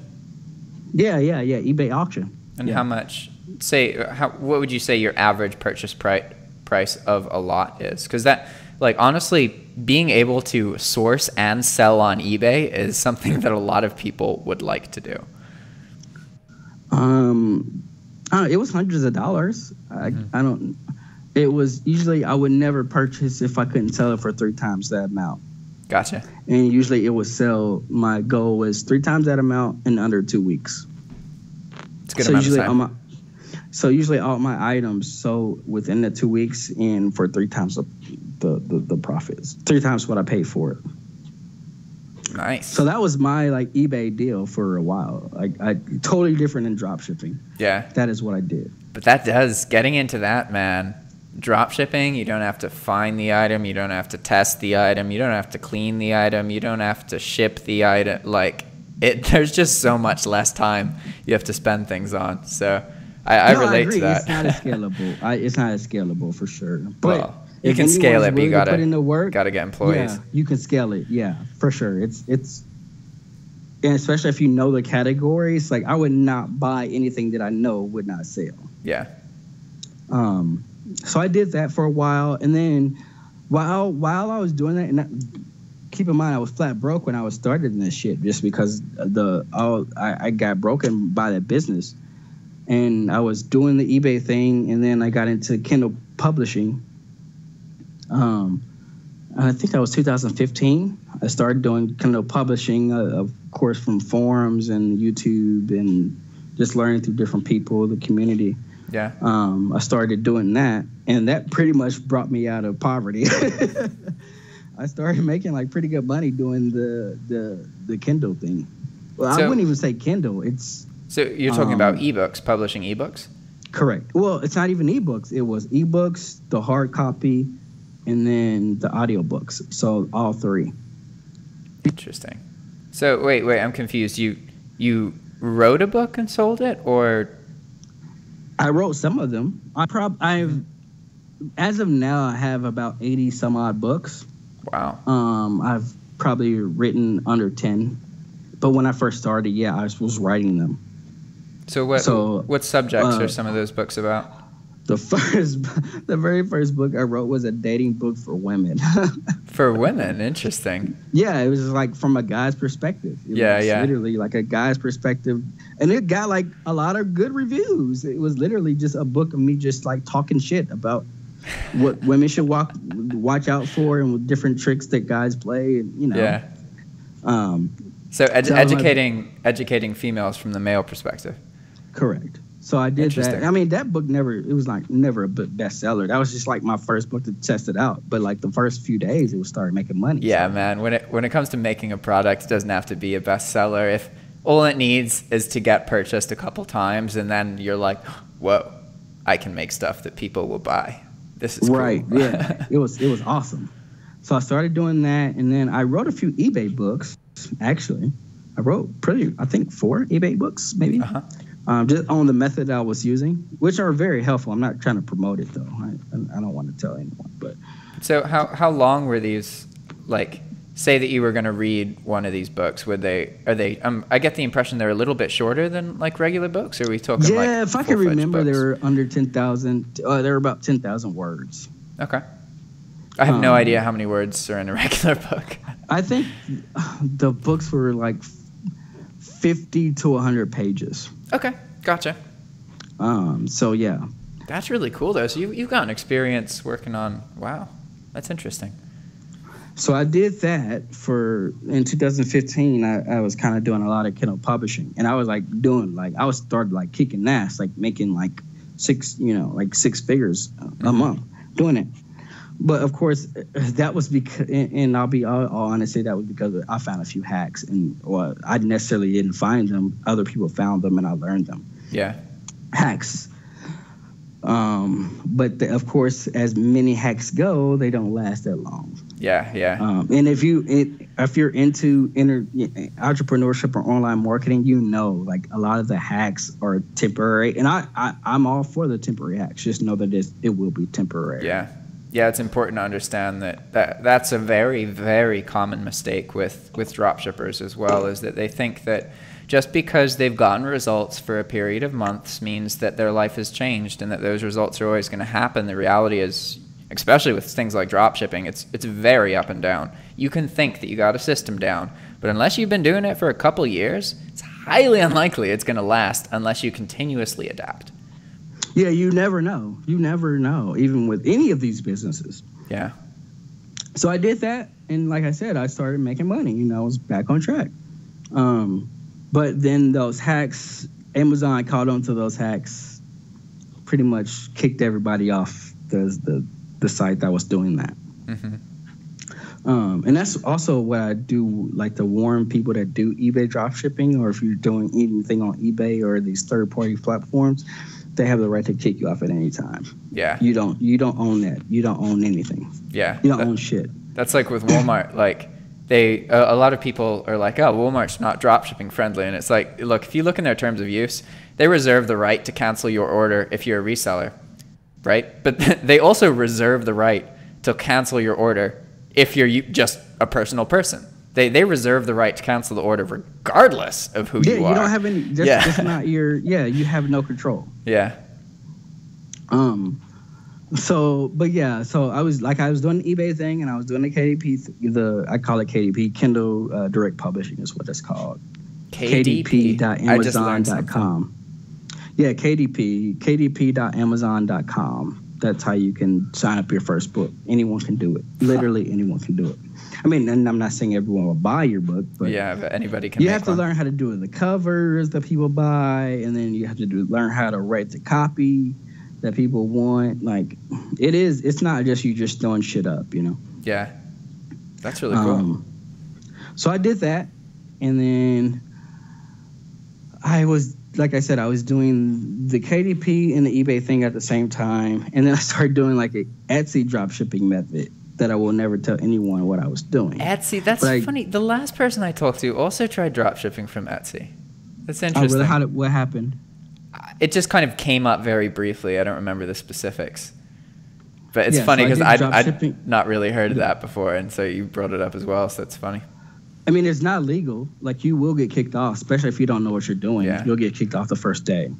Yeah, eBay auction. And how much? What would you say your average purchase price of a lot is? Because that, like, honestly, being able to source and sell on eBay is something that a lot of people would like to do. It was hundreds of dollars. It was usually I would never purchase if I couldn't sell it for 3 times that amount. Gotcha. And usually it would sell. My goal was 3 times that amount in under 2 weeks. It's a good amount of time. So usually all my items sold within the 2 weeks and for 3 times the profits, 3 times what I paid for it. Nice. So that was my like eBay deal for a while. Like I totally different than drop shipping. Yeah. That is what I did. But getting into that, man. Drop shipping, you don't have to find the item, you don't have to test the item, you don't have to clean the item, you don't have to ship the item. Like there's just so much less time you have to spend things on. So I relate to that. It's not as scalable. It's not as scalable for sure. But well, you can scale it, but you gotta put in the work. Gotta get employees. Yeah, you can scale it. Yeah, for sure. It's and especially if you know the categories. Like I would not buy anything that I know would not sell. Yeah. So I did that for a while, and then while I was doing that, and keep in mind I was flat broke when I was starting this shit, just because I got broken by that business, and I was doing the eBay thing, and then I got into Kindle publishing. I think that was 2015. I started doing Kindle publishing, of course, from forums and YouTube, and just learning through different people, the community. Yeah. I started doing that, and that pretty much brought me out of poverty. I started making like pretty good money doing the Kindle thing. Well, I wouldn't even say Kindle. So you're talking about ebooks, publishing ebooks? Correct. Well, it's not even ebooks. It was ebooks, the hard copy, and then the audiobooks. So all 3. Interesting. So wait, I'm confused. You wrote a book and sold it, or? I wrote some of them. As of now, I have about 80 some odd books. Wow. I've probably written under 10, but when I first started, I was writing them. So what subjects are some of those books about? The very first book I wrote was a dating book for women. For women, interesting. Yeah, it was like from a guy's perspective. It was literally like a guy's perspective, and it got like a lot of good reviews. It was literally just a book of me just like talking shit about what women should watch out for and with different tricks that guys play, and you know. Yeah. So educating females from the male perspective. Correct. So I did that. I mean, that book never a book bestseller. That was just like my first book to test it out. But like the first few days, it was started making money. Yeah, so. Man. When it comes to making a product, it doesn't have to be a bestseller. If all it needs is to get purchased a couple times, and then you're like, whoa, I can make stuff that people will buy. This is right. Cool. Yeah, it was awesome. So I started doing that, and then I wrote a few eBay books. Actually, I wrote I think 4 eBay books, maybe. Uh-huh. Just on the method I was using, which are very helpful. I'm not trying to promote it though. I don't want to tell anyone. But so how long were these? Like, say that you were going to read one of these books. Are they? I get the impression they're a little bit shorter than like regular books. Or are we talking? Yeah, like if I can remember, books? they were under 10,000. They were about 10,000 words. Okay. I have no idea how many words are in a regular book. I think the books were like 50 to 100 pages. Okay, gotcha. So yeah. That's really cool though. So you've got an experience working on. Wow, that's interesting. So I did that in 2015. I was kind of doing a lot of Kindle publishing, and I was like started like kicking ass, like making like 6 figures a month doing it. But of course, that was because, and I'll be all honest, say that was because I found a few hacks, and I necessarily didn't find them. Other people found them, and I learned them. Yeah, hacks. But of course, as many hacks go, they don't last that long. Yeah. And if you're into entrepreneurship or online marketing, you know, like a lot of the hacks are temporary, and I'm all for the temporary hacks. Just know that it will be temporary. Yeah, it's important to understand that's a very, very common mistake with dropshippers as well, is that they think that just because they've gotten results for a period of months means that their life has changed and that those results are always going to happen. The reality is, especially with things like dropshipping, it's very up and down. You can think that you got a system down, but unless you've been doing it for a couple years, it's highly unlikely it's going to last unless you continuously adapt. Yeah, you never know. You never know, even with any of these businesses. Yeah. So I did that, and like I said, I started making money. You know, I was back on track. But then those hacks, Amazon caught on to those hacks, pretty much kicked everybody off the site that was doing that. Mm-hmm. And that's also what I do, like to warn people that do eBay dropshipping, or if you're doing anything on eBay or these third-party platforms, they have the right to kick you off at any time. Yeah. You don't own that. You don't own anything. Yeah. You don't own shit. That's like with Walmart. Like a lot of people are like, oh, Walmart's not dropshipping friendly. And it's like, look, if you look in their terms of use, they reserve the right to cancel your order if you're a reseller, right? But they also reserve the right to cancel your order if you're just a personal person. They reserve the right to cancel the order regardless of who you are. You don't have any. That's not your. Yeah, you have no control. Yeah. So I was doing the eBay thing, and I was doing the KDP. I call it KDP, Kindle Direct Publishing is what it's called. KDP.amazon.com. Yeah, KDP.amazon.com. That's how you can sign up your first book. Anyone can do it. Literally anyone can do it. I mean, and I'm not saying everyone will buy your book, but yeah, but anybody can. You have to learn how to do the covers that people buy, and then you have to learn how to write the copy that people want. Like, it's not just you just throwing shit up, you know. Yeah, that's really cool. So I did that, and then I was, like I said, I was doing the KDP and the eBay thing at the same time, and then I started doing like an Etsy dropshipping method that I will never tell anyone what I was doing. Etsy, that's funny. The last person I talked to also tried dropshipping from Etsy. That's interesting. Oh, really? What happened? It just kind of came up very briefly. I don't remember the specifics. But it's funny because I'd not really heard of that before, and so you brought it up as well, so it's funny. I mean, it's not legal. Like, you will get kicked off, especially if you don't know what you're doing. Yeah. You'll get kicked off the first day.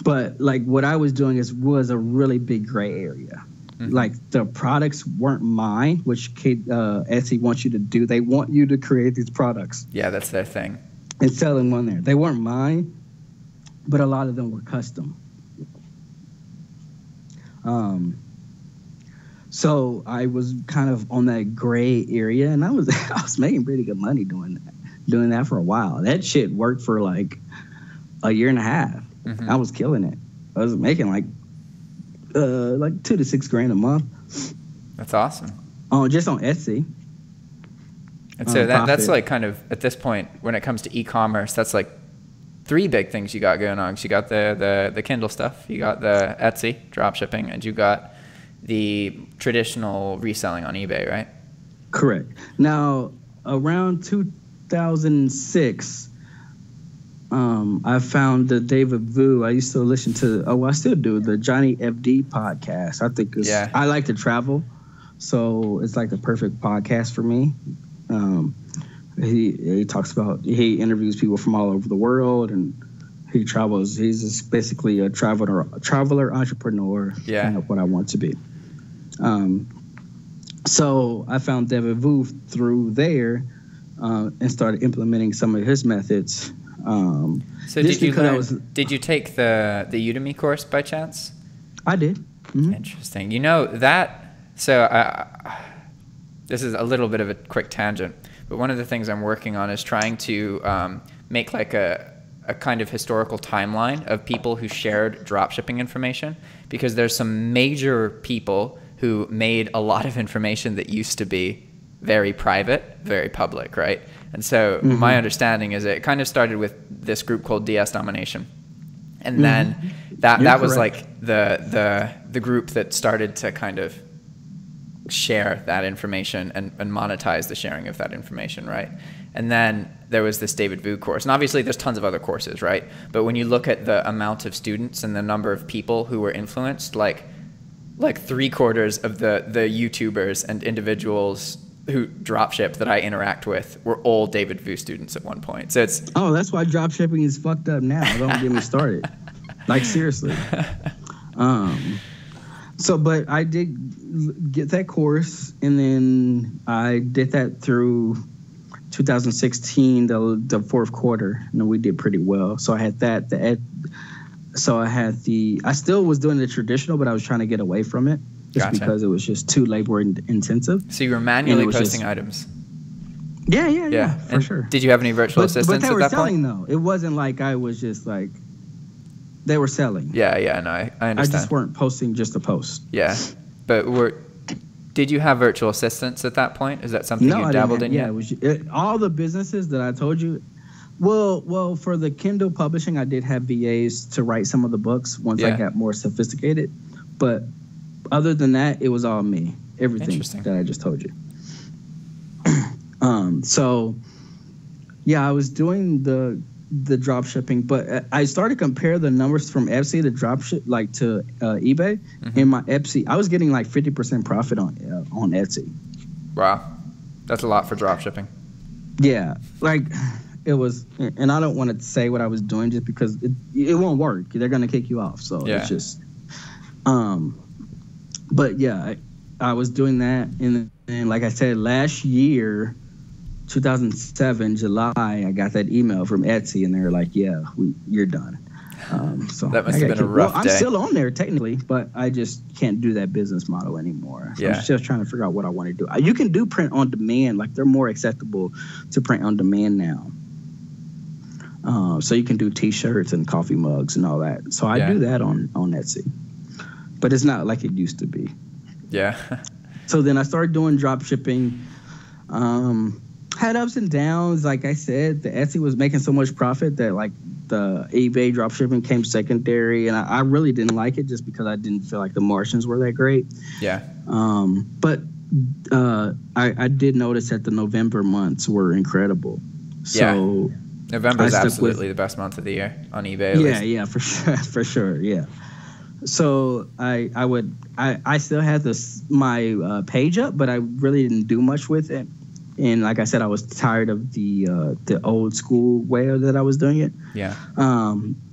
But like what I was doing was a really big gray area. Mm-hmm. Like the products weren't mine, which Etsy wants you to do. They want you to create these products. Yeah, that's their thing. And sell them on there. They weren't mine, but a lot of them were custom. So I was kind of on that gray area, and I was making pretty good money doing that for a while. That shit worked for like a year and a half. Mm-hmm. I was killing it. I was making like $2,000 to $6,000 a month. That's awesome. Just on Etsy. And so that's like kind of at this point when it comes to e-commerce, that's like 3 big things you got going on. So you got the Kindle stuff, you got the Etsy dropshipping, and you got the traditional reselling on eBay, right? Correct. Now, around 2006, I found the David Vu. I used to listen to, I still do, the Johnny FD podcast. I think I like to travel, so it's like the perfect podcast for me. He talks about, he interviews people from all over the world, and he travels. He's just basically a traveler entrepreneur. Yeah, kind of what I want to be. So I found David Vu through there and started implementing some of his methods. So did you take the Udemy course by chance? I did. Mm-hmm. Interesting. You know that. So this is a little bit of a quick tangent, but one of the things I'm working on is trying to make like a kind of historical timeline of people who shared dropshipping information, because there's some major people who made a lot of information that used to be very private, very public, right? And so my understanding is it kind of started with this group called DS Domination. And then that was like the group that started to kind of share that information and monetize the sharing of that information, right? And then there was this David Vu course. And obviously there's tons of other courses, right? But when you look at the amount of students and the number of people who were influenced, like 3/4 of the YouTubers and individuals who dropship that I interact with were all David Vu students at one point. So it's that's why dropshipping is fucked up now. Don't get me started. Like seriously. But I did get that course, and then I did that through 2016, the fourth quarter, and we did pretty well. So I had that. I still was doing the traditional, but I was trying to get away from it just because it was just too labor intensive. So you were manually posting items. Yeah, for sure. Did you have any virtual assistants at that point? But they were selling though. It wasn't like I was just like, they were selling. Yeah, no, I understand. I just weren't posting just to post. Yeah, but did you have virtual assistants at that point? Is that something you dabbled in yet? Yeah, all the businesses that I told you. Well, for the Kindle publishing, I did have VAs to write some of the books once I got more sophisticated. But other than that, it was all me. Everything that I just told you. I was doing the drop shipping, but I started to compare the numbers from Etsy to dropship, like to eBay. In my Etsy, I was getting like 50% profit on Etsy. Wow, that's a lot for drop shipping. Yeah, like it was, and I don't want to say what I was doing just because it won't work. They're gonna kick you off. So it's just, but yeah, I was doing that, and like I said, last year, 2007 July, I got that email from Etsy, and they were like, "Yeah, you're done." So that must have been a rough day. I'm still on there technically, but I just can't do that business model anymore. So I'm just trying to figure out what I want to do. You can do print on demand, like they're more acceptable to print on demand now. So you can do T-shirts and coffee mugs and all that. So I do that on Etsy, but it's not like it used to be. Yeah. So then I started doing drop shipping. Had ups and downs. Like I said, the Etsy was making so much profit that like the eBay drop shipping came secondary, and I really didn't like it just because I didn't feel like the margins were that great. Yeah. But I did notice that the November months were incredible. So November is absolutely the best month of the year on eBay. At least. Yeah, for sure. Yeah. So I still had my page up, but I really didn't do much with it. And like I said, I was tired of the old school way that I was doing it. Yeah.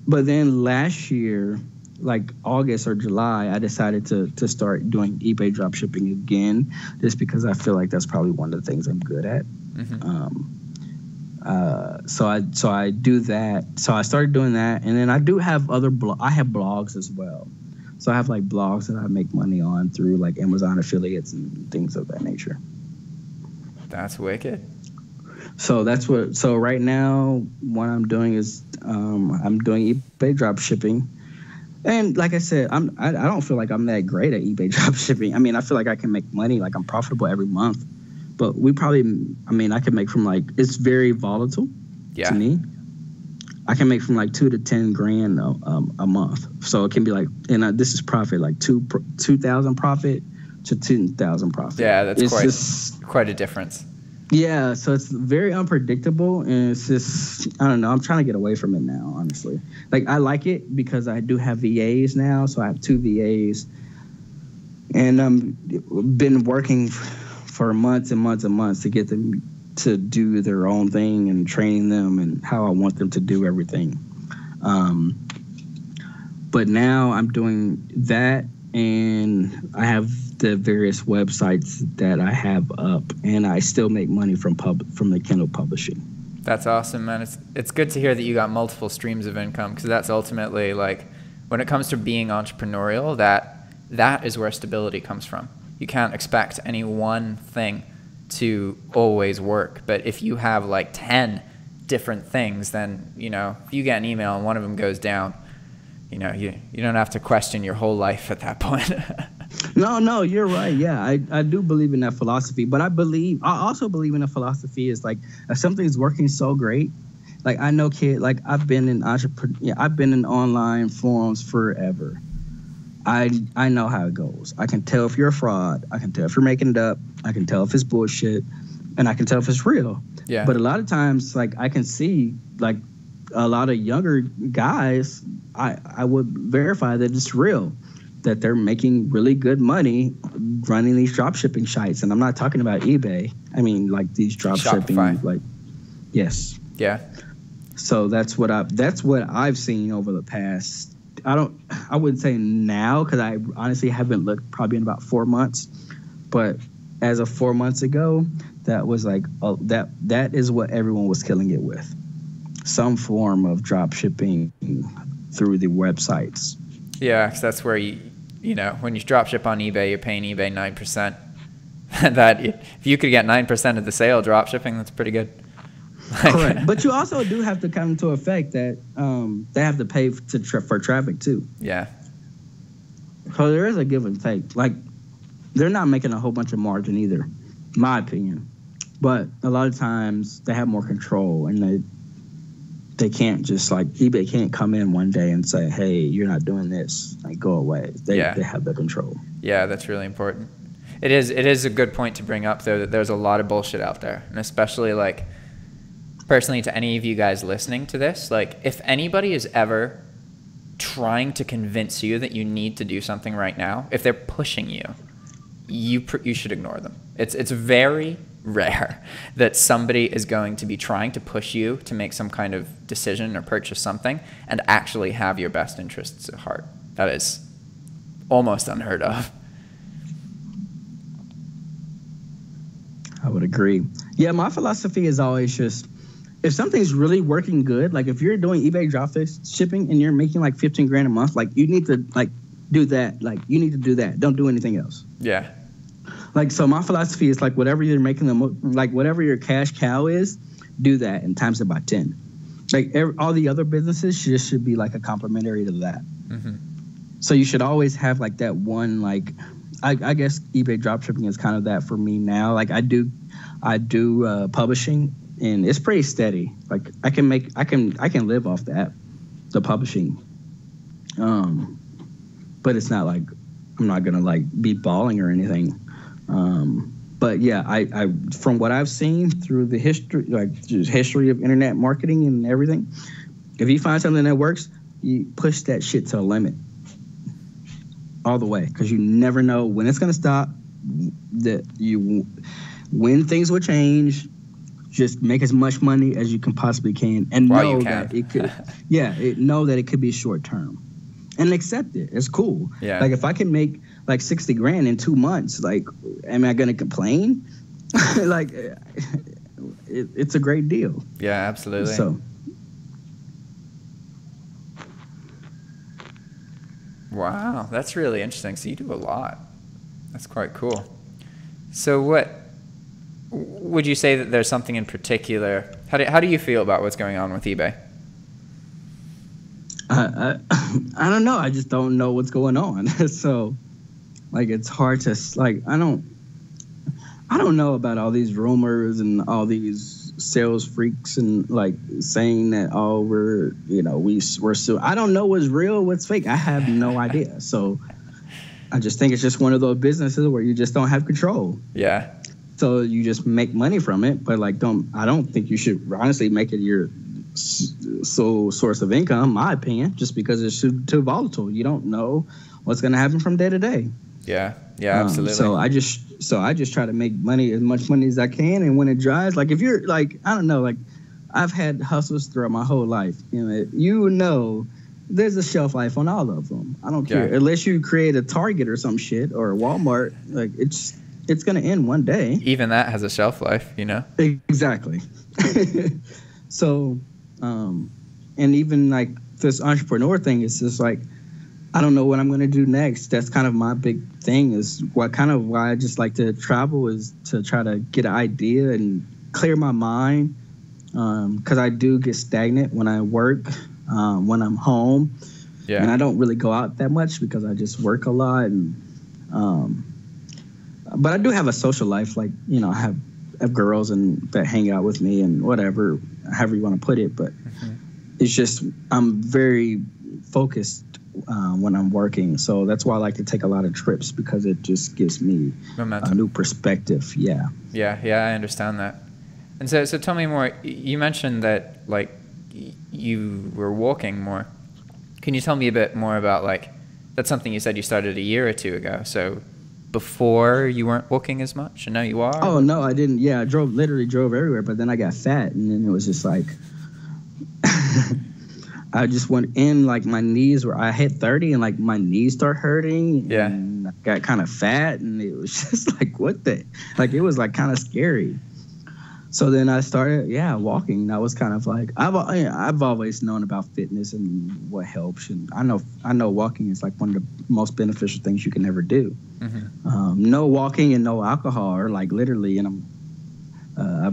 But then last year, like August or July, I decided to start doing eBay dropshipping again, just because I feel like that's probably one of the things I'm good at. So I do that. So I started doing that, and then I do have I have blogs as well. So I have like blogs that I make money on through like Amazon affiliates and things of that nature. That's wicked. So so right now what I'm doing is I'm doing eBay drop shipping. And like I said, I don't feel like I'm that great at eBay drop shipping. I mean, I feel like I can make money, like I'm profitable every month. But I can make from like, it's very volatile to me. I can make from like $2,000 to $10,000 a month. So it can be like, and this is profit, like 2,000 profit to 10,000 profit. Yeah, that's quite a difference. Yeah, so it's very unpredictable, and it's just, I don't know, I'm trying to get away from it now, honestly. Like, I like it because I do have VAs now, so I have 2 VAs, and I've been working for months and months and months to get them to do their own thing and training them and how I want them to do everything. But now I'm doing that, and I have the various websites that I have up, and I still make money from the Kindle publishing. That's awesome, man. It's good to hear that you got multiple streams of income, because that's ultimately, like, when it comes to being entrepreneurial, that is where stability comes from. You can't expect any one thing to always work, but if you have like 10 different things, then, you know, if you get an email and one of them goes down, you know, you don't have to question your whole life at that point. No, you're right. Yeah, I do believe in that philosophy, but I also believe in a philosophy is like, if something's working so great, like I know I've been in online forums forever. I know how it goes. I can tell if you're a fraud. I can tell if you're making it up. I can tell if it's bullshit, and I can tell if it's real. Yeah. But a lot of times, like I can see like a lot of younger guys, I would verify that it's real, that they're making really good money running these drop shipping sites. And I'm not talking about eBay. I mean, like these drop shipping, like, yes. Yeah. So that's what I've seen over the past. I wouldn't say now, because I honestly haven't looked probably in about 4 months. But as of 4 months ago, that was like that is what everyone was killing it with. Some form of drop shipping through the websites. Yeah, because that's where you know, when you drop ship on eBay, you're paying eBay 9%. That if you could get 9% of the sale drop shipping, that's pretty good. Correct. But you also do have to come into effect that they have to pay for traffic too. Yeah. So there is a give and take. Like, they're not making a whole bunch of margin either, my opinion. But a lot of times they have more control, and they can't just, like, eBay can't come in one day and say, hey, you're not doing this, like, go away. They have the control. Yeah, that's really important. It is a good point to bring up, though, that there's a lot of bullshit out there, and especially, like, personally, to any of you guys listening to this, like, if anybody is ever trying to convince you that you need to do something right now, if they're pushing you, you should ignore them. It's very rare that somebody is going to be trying to push you to make some kind of decision or purchase something and actually have your best interests at heart. That is almost unheard of. I would agree. Yeah, my philosophy is always just, if something's really working good, like if you're doing eBay drop shipping and you're making like 15 grand a month, like you need to like do that. Like you need to do that. Don't do anything else. Yeah. Like, so my philosophy is like whatever you're making like whatever your cash cow is, do that and times it by 10. Like all the other businesses should be like a complementary to that. Mm-hmm. So you should always have like that one, like, I guess eBay dropshipping is kind of that for me now. Like I do publishing, and it's pretty steady. Like I can live off that, the publishing. But it's not like I'm not gonna like be balling or anything. But yeah, I from what I've seen through the history, like just history of internet marketing and everything, if you find something that works, you push that shit to the limit. All the way, because you never know when it's going to stop, when things will change, just make as much money as you can possibly can, and While know you can. that it could, know that it could be short term, and accept it. It's cool. Yeah. Like if I can make like 60 grand in 2 months, like, am I gonna complain? Like, it's a great deal. Yeah, absolutely. So. Wow, that's really interesting. So you do a lot. That's quite cool. So what would you say that there's something in particular? How do you feel about what's going on with eBay? I don't know. I just don't know what's going on. So, like, it's hard to, like, I don't know about all these rumors and all these sales freaks and, like, saying that, oh, we're still, I don't know what's real, what's fake. I have no idea. So I just think it's just one of those businesses where you just don't have control. Yeah. So you just make money from it, but like, I don't think you should honestly make it your sole source of income, in my opinion, just because it's too volatile. You don't know what's going to happen from day to day. Yeah. Yeah, absolutely. So I just try to make money, as much money as I can. And when it dries, like if you're like, I don't know, like I've had hustles throughout my whole life. You know, there's a shelf life on all of them. I don't care. Unless you create a Target or some shit or a Walmart, like it's going to end one day. Even that has a shelf life, you know? Exactly. So, and even like this entrepreneur thing is just like, I don't know what I'm going to do next. That's kind of my big thing, is why I just like to travel, is to try to get an idea and clear my mind. Because I do get stagnant when I work, when I'm home. Yeah. And I don't really go out that much because I just work a lot. And but I do have a social life. Like, I have girls that hang out with me and whatever, however you want to put it. But it's just, I'm very focused when I'm working. So that's why I like to take a lot of trips, because it just gives me momentum, a new perspective. Yeah. Yeah, I understand that. And so tell me more. You mentioned that, like, you were walking more. Can you tell me a bit more about, like, that's something you said you started a year or two ago. So before you weren't walking as much, and now you are? Oh, no, I didn't. Yeah, I literally drove everywhere, but then I got fat, and then it was just like, I just went in, like, my knees I hit 30, and, like, my knees start hurting. Yeah. And I got kind of fat, and it was just like, what the? Like, it was, like, kind of scary. So then I started, walking. That was kind of like, I've always known about fitness and what helps. And I know walking is like one of the most beneficial things you can ever do. Mm-hmm. No walking and no alcohol, or like literally, and I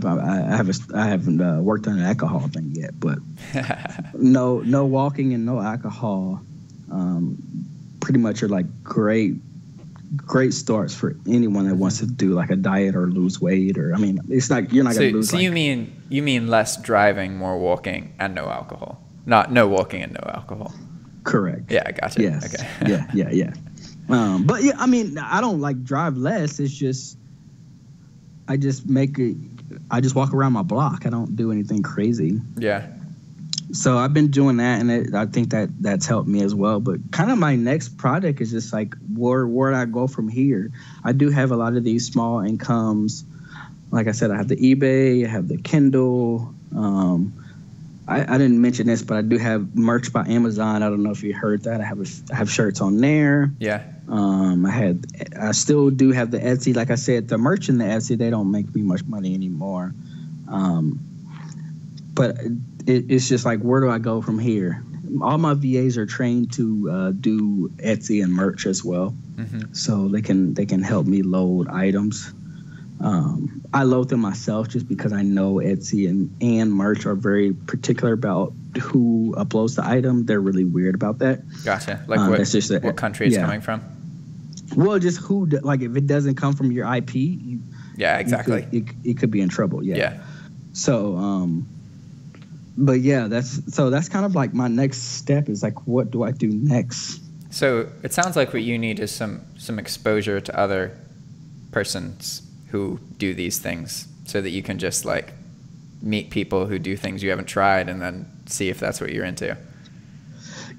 haven't worked on an alcohol thing yet, but no walking and no alcohol pretty much are like great starts for anyone that wants to do like a diet or lose weight, or it's not, you're not going to lose. So you mean less driving, more walking, and no alcohol, not no walking and no alcohol. Correct. Yeah, I gotcha. Yes. Okay. Yeah. But yeah, I don't like drive less. It's just I just walk around my block. I don't do anything crazy. Yeah. So I've been doing that, and I think that's helped me as well. But kind of my next project is just like, where do I go from here? I do have a lot of these small incomes. Like I said, I have the eBay, I have the Kindle. I didn't mention this, but I do have merch by Amazon. I don't know if you heard that. I have shirts on there. Yeah. I still do have the Etsy. Like I said, the merch in the Etsy, they don't make me much money anymore. But it's just like, where do I go from here? All my VAs are trained to do Etsy and merch as well, so they can help me load items. I load them myself just because I know Etsy and merch are very particular about who uploads the item. They're really weird about that. Gotcha. Like what country it's coming from? Well, just like if it doesn't come from your IP. Yeah, exactly. It could be in trouble. Yeah. So, but yeah, that's kind of like my next step is like, what do I do next? So it sounds like what you need is some exposure to other persons who do these things, so that you can just like meet people who do things you haven't tried and then see if that's what you're into.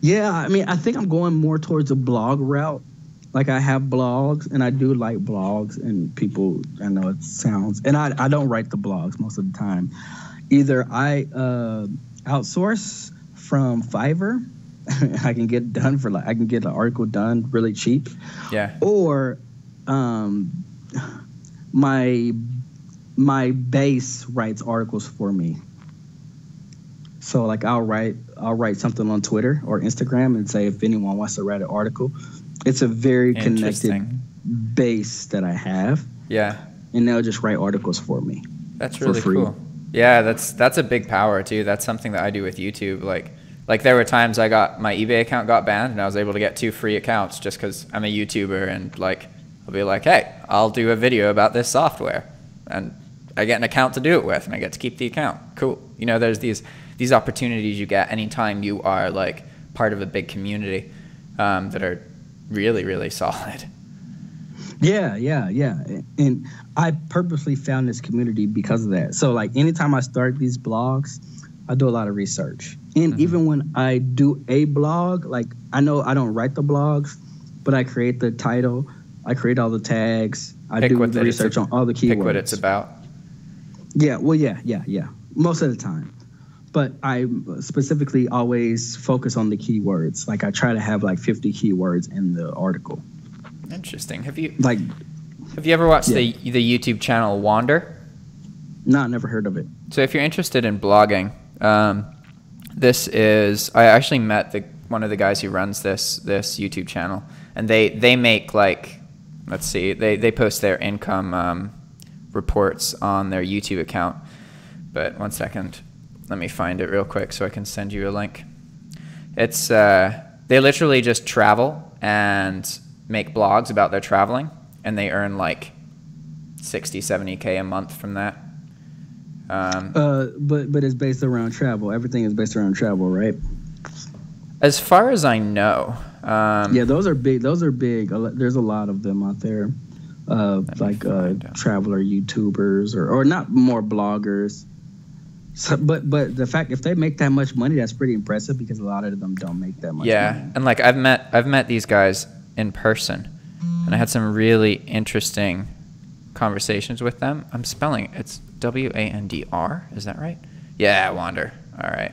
Yeah, I think I'm going more towards a blog route. like I have blogs, and I do like blogs, and people, I know it sounds, and I don't write the blogs most of the time. Either I outsource from Fiverr, I can get done for like, I can get an article done really cheap. Yeah. Or my base writes articles for me. So like I'll write something on Twitter or Instagram and say if anyone wants to write an article. It's a very connected base that I have. Yeah. And they'll just write articles for me. That's really cool. Yeah, that's a big power too. That's something that I do with YouTube. Like there were times my eBay account got banned and I was able to get 2 free accounts just because I'm a YouTuber, and like I'll be like, hey, I'll do a video about this software, and I get an account to do it with, and I get to keep the account. Cool. You know, there's these opportunities you get anytime you are like part of a big community that are really, really solid. Yeah. And I purposely found this community because of that. So like anytime I start these blogs, I do a lot of research. And even when I do a blog, like I know I don't write the blogs, but I create the title, I create all the tags, I do the research on all the keywords. Pick what it's about. Yeah, well, yeah. Most of the time. But I specifically always focus on the keywords. Like I try to have like 50 keywords in the article. Interesting. Have you ever watched the YouTube channel Wander? No, never heard of it. So if you're interested in blogging, I actually met one of the guys who runs this YouTube channel, and they make like, let's see, they post their income reports on their YouTube account. But one second, let me find it real quick so I can send you a link. It's they literally just travel and make blogs about their traveling, and they earn like 60-70K a month from that. But it's based around travel. Everything is based around travel, right? As far as I know. Yeah, those are big. There's a lot of them out there, like traveler YouTubers or not more bloggers. So, but the fact if they make that much money, that's pretty impressive because a lot of them don't make that much money. Yeah, and like I've met these guys in person, and I had some really interesting conversations with them. I'm spelling it's W-A-N-D-R. Is that right? Yeah, Wander. All right.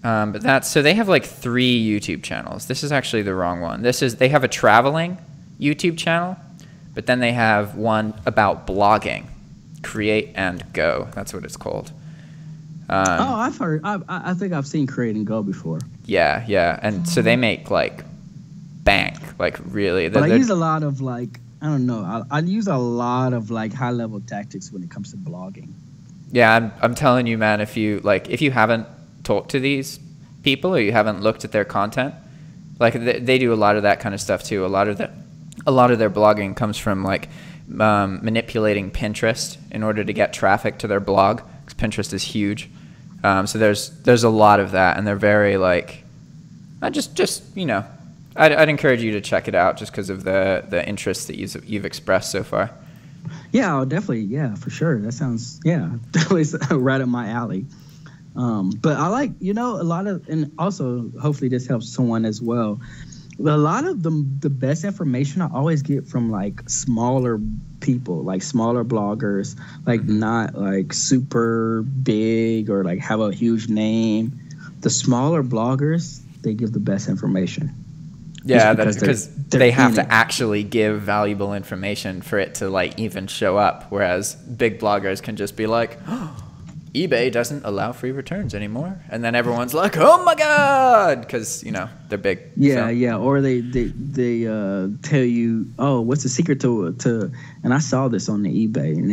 But so they have like 3 YouTube channels. This is actually the wrong one. They have a traveling YouTube channel, but then they have one about blogging. Create and Go. That's what it's called. I've heard. I think I've seen Create and Go before. Yeah, and so they make like bank, like really. But I use a lot of like I don't know. I use a lot of like high level tactics when it comes to blogging. Yeah, I'm telling you, man. If you haven't talked to these people or you haven't looked at their content, like they do a lot of that kind of stuff too. A lot of their blogging comes from like manipulating Pinterest in order to get traffic to their blog, because Pinterest is huge. So there's a lot of that, and they're very like, just you know, I'd encourage you to check it out just because of the interest that you've expressed so far. Yeah, I'll definitely. Yeah, for sure. That sounds definitely right up my alley. But I like, a lot of, and also hopefully this helps someone as well. A lot of the best information I always get from like smaller people, like smaller bloggers, like not like super big or like have a huge name. The smaller bloggers, they give the best information. Yeah, that's because they have to actually give valuable information for it to like even show up. Whereas big bloggers can just be like, oh, eBay doesn't allow free returns anymore, and then everyone's like, "Oh my god!" Because they're big. Yeah, yeah. Or they tell you, "Oh, what's the secret to?" And I saw this on the eBay, and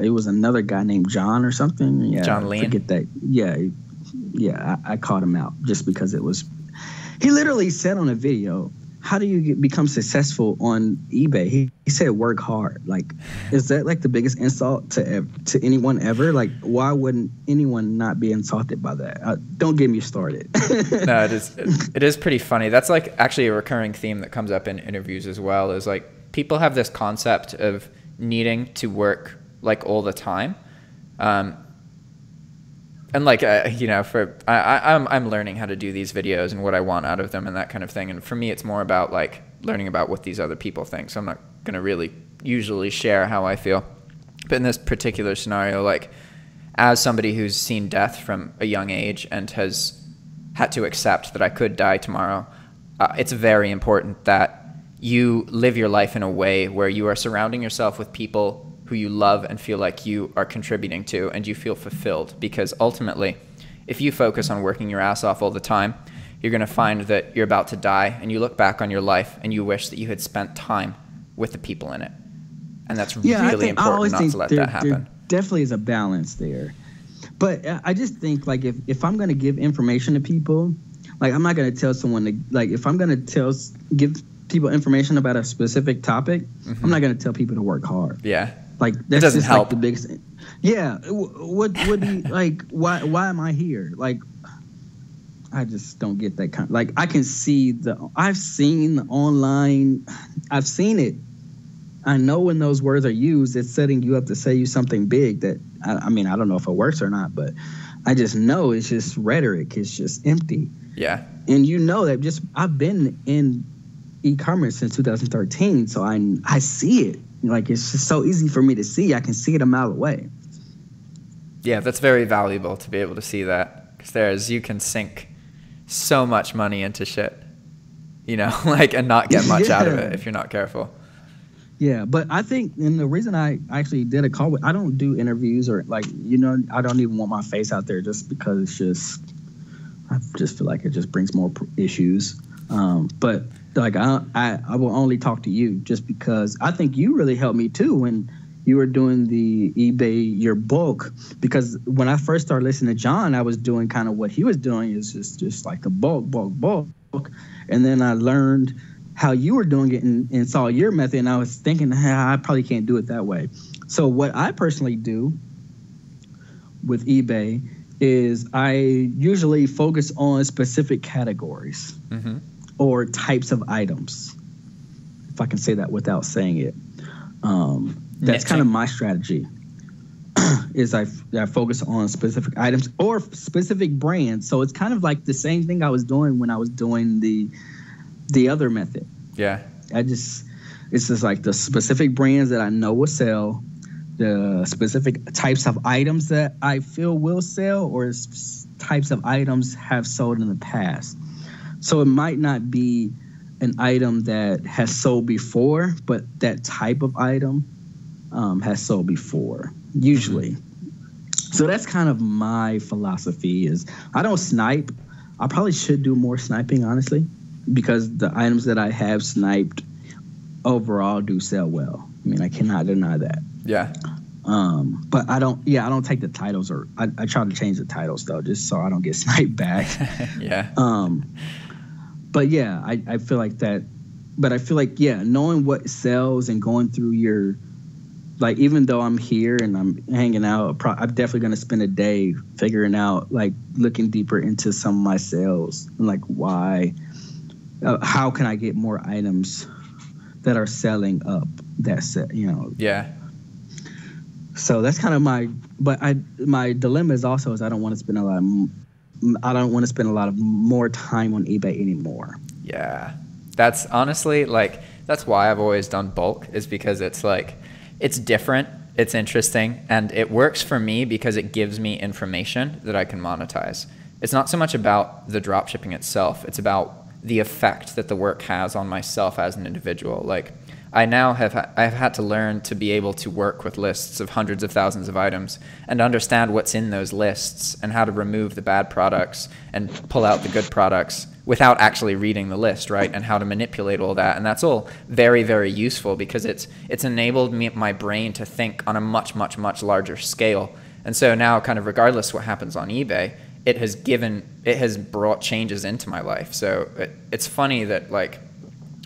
it was another guy named John or something. Yeah, John Lean. Forget that. Yeah. I caught him out just because it was. He literally said on a video, how do you become successful on eBay? He said work hard. Like, is that like the biggest insult to anyone ever? Like, why wouldn't anyone not be insulted by that? Don't get me started. No, it is pretty funny. That's like actually a recurring theme that comes up in interviews as well, is like people have this concept of needing to work like all the time. And like, you know, I'm learning how to do these videos and what I want out of them and that kind of thing. And for me, it's more about like learning about what these other people think. So I'm not going to really usually share how I feel. But in this particular scenario, like as somebody who's seen death from a young age and has had to accept that I could die tomorrow, it's very important that you live your life in a way where you are surrounding yourself with people who you love and feel like you are contributing to and you feel fulfilled. Because ultimately, if you focus on working your ass off all the time, you're going to find that you're about to die and you look back on your life and you wish that you had spent time with the people in it. And that's really important not to let that happen. There definitely is a balance there. But I just think, like, if I'm going to give information to people, like, I'm not going to tell someone to, like, if I'm going to give people information about a specific topic, I'm not going to tell people to work hard. Yeah. Like, that's doesn't just help. Like the biggest thing. Yeah. What do you, like, why am I here? Like, I just don't get that kind. Like, I've seen it. I know when those words are used, it's setting you up to say you something big that, I mean, I don't know if it works or not, but I just know it's just rhetoric. It's just empty. Yeah. And you know that I've been in e-commerce since 2013, so I see it. Like, it's just so easy for me to see. I can see it a mile away. Yeah, that's very valuable to be able to see that, because you can sink so much money into shit, you know, like, and not get much out of it if you're not careful. Yeah, but I think, and the reason I actually did a call, I don't do interviews or, like, you know, I don't even want my face out there just because I just feel like it just brings more issues. But like, I will only talk to you just because I think you really helped me too when you were doing the eBay, your bulk, because when I first started listening to John, I was doing kind of what he was doing, is just like the bulk. And then I learned how you were doing it and saw your method, and I was thinking, I probably can't do it that way. So what I personally do with eBay is I usually focus on specific categories or types of items, if I can say that without saying it. That's kind of my strategy. Is I focus on specific items or specific brands. So it's kind of like the same thing I was doing when I was doing the other method. Yeah. It's just like the specific brands that I know will sell, the specific types of items that I feel will sell, or types of items have sold in the past. So it might not be an item that has sold before, but that type of item has sold before, usually. So that's kind of my philosophy. Is I don't snipe. I probably should do more sniping, honestly, because the items that I have sniped overall do sell well. I mean, I cannot deny that. Yeah. But I don't take the titles, or I try to change the titles though, just so I don't get sniped back. Yeah. But yeah, I feel like that. But I feel like, yeah, knowing what sells and going through your, like, even though I'm here and I'm hanging out, I'm definitely going to spend a day figuring out, like, looking deeper into some of my sales and, like, why, how can I get more items that are selling up that set, you know. Yeah. So that's kind of my dilemma is also I don't want to spend a lot of more time on eBay anymore. Yeah. That's honestly, like, that's why I've always done bulk, is because it's like, it's different, it's interesting, and it works for me because it gives me information that I can monetize. It's not so much about the dropshipping itself, it's about the effect that the work has on myself as an individual. Like, I've had to learn to be able to work with lists of hundreds of thousands of items and understand what's in those lists and how to remove the bad products and pull out the good products without actually reading the list, right? And how to manipulate all that. And that's all very, very useful because it's enabled my brain to think on a much, much, much larger scale. And so now, kind of regardless what happens on eBay, it has brought changes into my life. So it's funny that, like,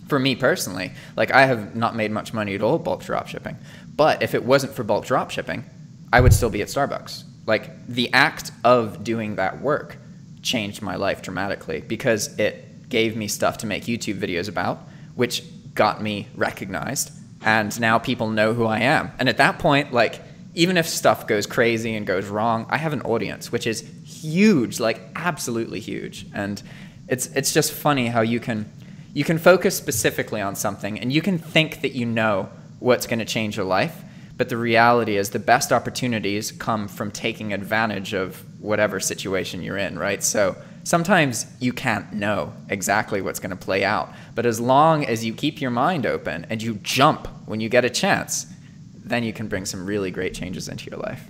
for me personally, like, I have not made much money at all bulk dropshipping. But if it wasn't for bulk dropshipping, I would still be at Starbucks. Like, the act of doing that work changed my life dramatically because it gave me stuff to make YouTube videos about, which got me recognized. And now people know who I am. And at that point, like, even if stuff goes crazy and goes wrong, I have an audience, which is huge, like absolutely huge. And it's just funny how you can focus specifically on something and you can think that you know what's going to change your life. But the reality is the best opportunities come from taking advantage of whatever situation you're in, right? So sometimes you can't know exactly what's going to play out. But as long as you keep your mind open and you jump when you get a chance, then you can bring some really great changes into your life.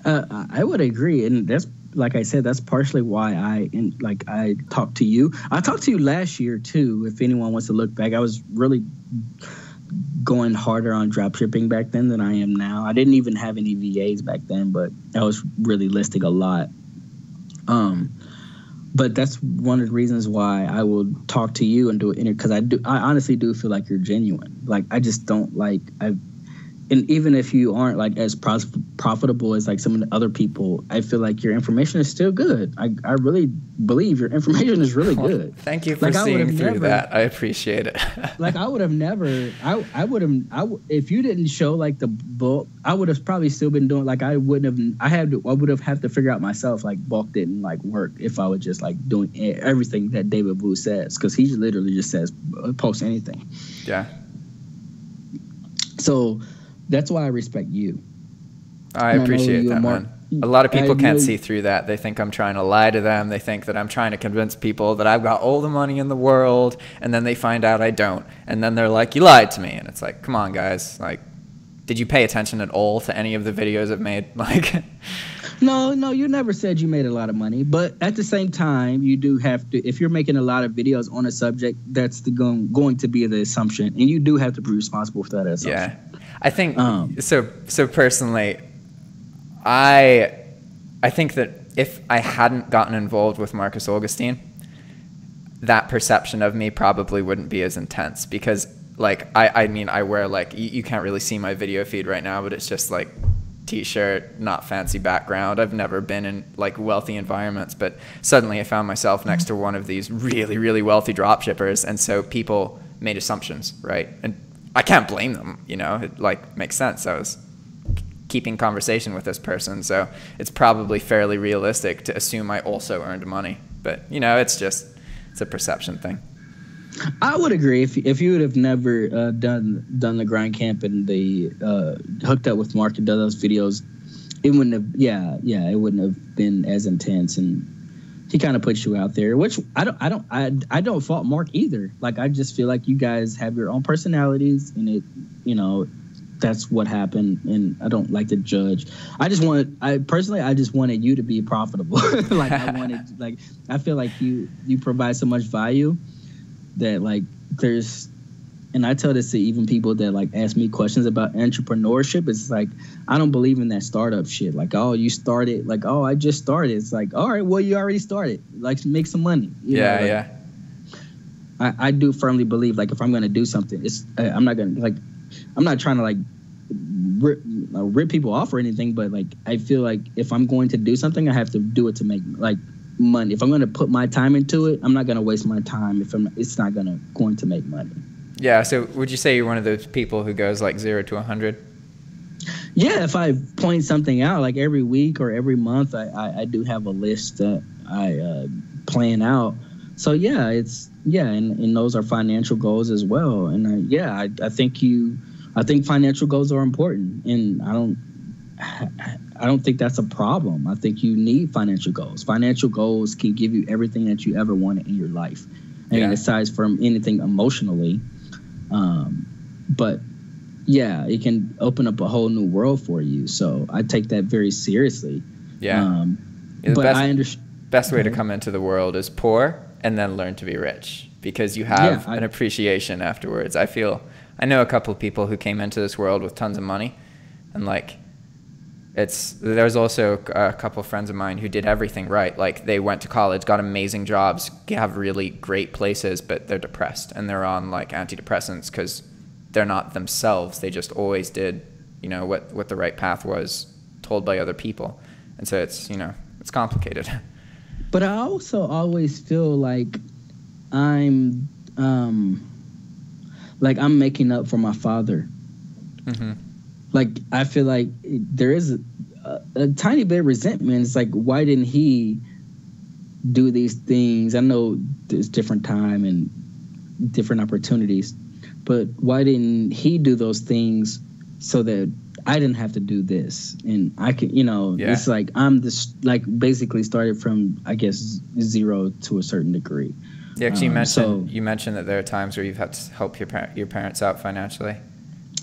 I would agree. And that's, like I said, that's partially why I talked to you. I talked to you last year, too, if anyone wants to look back. I was really going harder on dropshipping back then than I am now. I didn't even have any VAs back then, but I was really listing a lot. But that's one of the reasons why I will talk to you and do it, because I honestly do feel like you're genuine. Like, I just don't like, and even if you aren't like as profitable as like some of the other people, I feel like your information is still good. I really believe your information is really good. Thank you for seeing through that. I appreciate it. Like, I would have never, if you didn't show like the bulk, I would have probably still been doing, like, I would have had to figure out myself, like, bulk didn't like work if I was just like doing everything that David Wu says, because he literally just says post anything. Yeah. So that's why I respect you. I appreciate that, man. A lot of people can't see through that. They think I'm trying to lie to them. They think that I'm trying to convince people that I've got all the money in the world, and then they find out I don't. And then they're like, you lied to me. And it's like, come on, guys. Like, did you pay attention at all to any of the videos I've made? Like, No, you never said you made a lot of money. But at the same time, you do have to, if you're making a lot of videos on a subject, that's going to be the assumption. And you do have to be responsible for that assumption. Yeah. I think so personally, I think that if I hadn't gotten involved with Marcus Augustine, that perception of me probably wouldn't be as intense, because like I mean I wear, like, you can't really see my video feed right now, but it's just like t-shirt, not fancy background. I've never been in like wealthy environments, but suddenly I found myself next to one of these really, really wealthy dropshippers, and so people made assumptions, right? And I can't blame them, you know, it like makes sense. I was keeping conversation with this person, so it's probably fairly realistic to assume I also earned money. But, you know, it's a perception thing. I would agree if you would have never done the grind camp and the hooked up with Mark and done those videos, it wouldn't have it wouldn't have been as intense, and he kind of puts you out there, which I don't fault Mark either. Like, I just feel like you guys have your own personalities, and it, you know, that's what happened, and I don't like to judge. I just wanted you to be profitable. Like, I feel like you provide so much value that, like, and I tell this to even people that like ask me questions about entrepreneurship. It's like, I don't believe in that startup shit. Like, oh, you started, like, oh, I just started. It's like, all right, well, you already started. Like, make some money. You know, like, yeah. I do firmly believe, like, if I'm gonna do something, I'm not trying to like rip people off or anything, but like, I feel like if I'm going to do something, I have to do it to make like money. If I'm going to put my time into it, I'm not going to waste my time if it's not going to make money. Yeah. So would you say you're one of those people who goes like 0 to 100? Yeah. If I point something out, like every week or every month, I do have a list that I plan out. So yeah, and those are financial goals as well. And I think financial goals are important, and I don't think that's a problem. I think you need financial goals. Financial goals can give you everything that you ever wanted in your life, and aside from anything emotionally. But yeah, it can open up a whole new world for you. So I take that very seriously. Yeah. But I understand. Best way to come into the world is poor and then learn to be rich, because you have an appreciation afterwards. I know a couple of people who came into this world with tons of money, and like, there's also a couple of friends of mine who did everything right. Like, they went to college, got amazing jobs, have really great places, but they're depressed, and they're on like antidepressants because they're not themselves. They just always did, you know, what the right path was told by other people. And so it's, you know, it's complicated. But I also always feel like I'm making up for my father. Mm-hmm. like I feel like there is a tiny bit of resentment. It's like, why didn't he do these things? I know there's different time and different opportunities, but why didn't he do those things so that I didn't have to do this? And I can, it's like I'm this, like, basically started from, I guess, zero to a certain degree. Yeah, because you mentioned that there are times where you've had to help your parents out financially.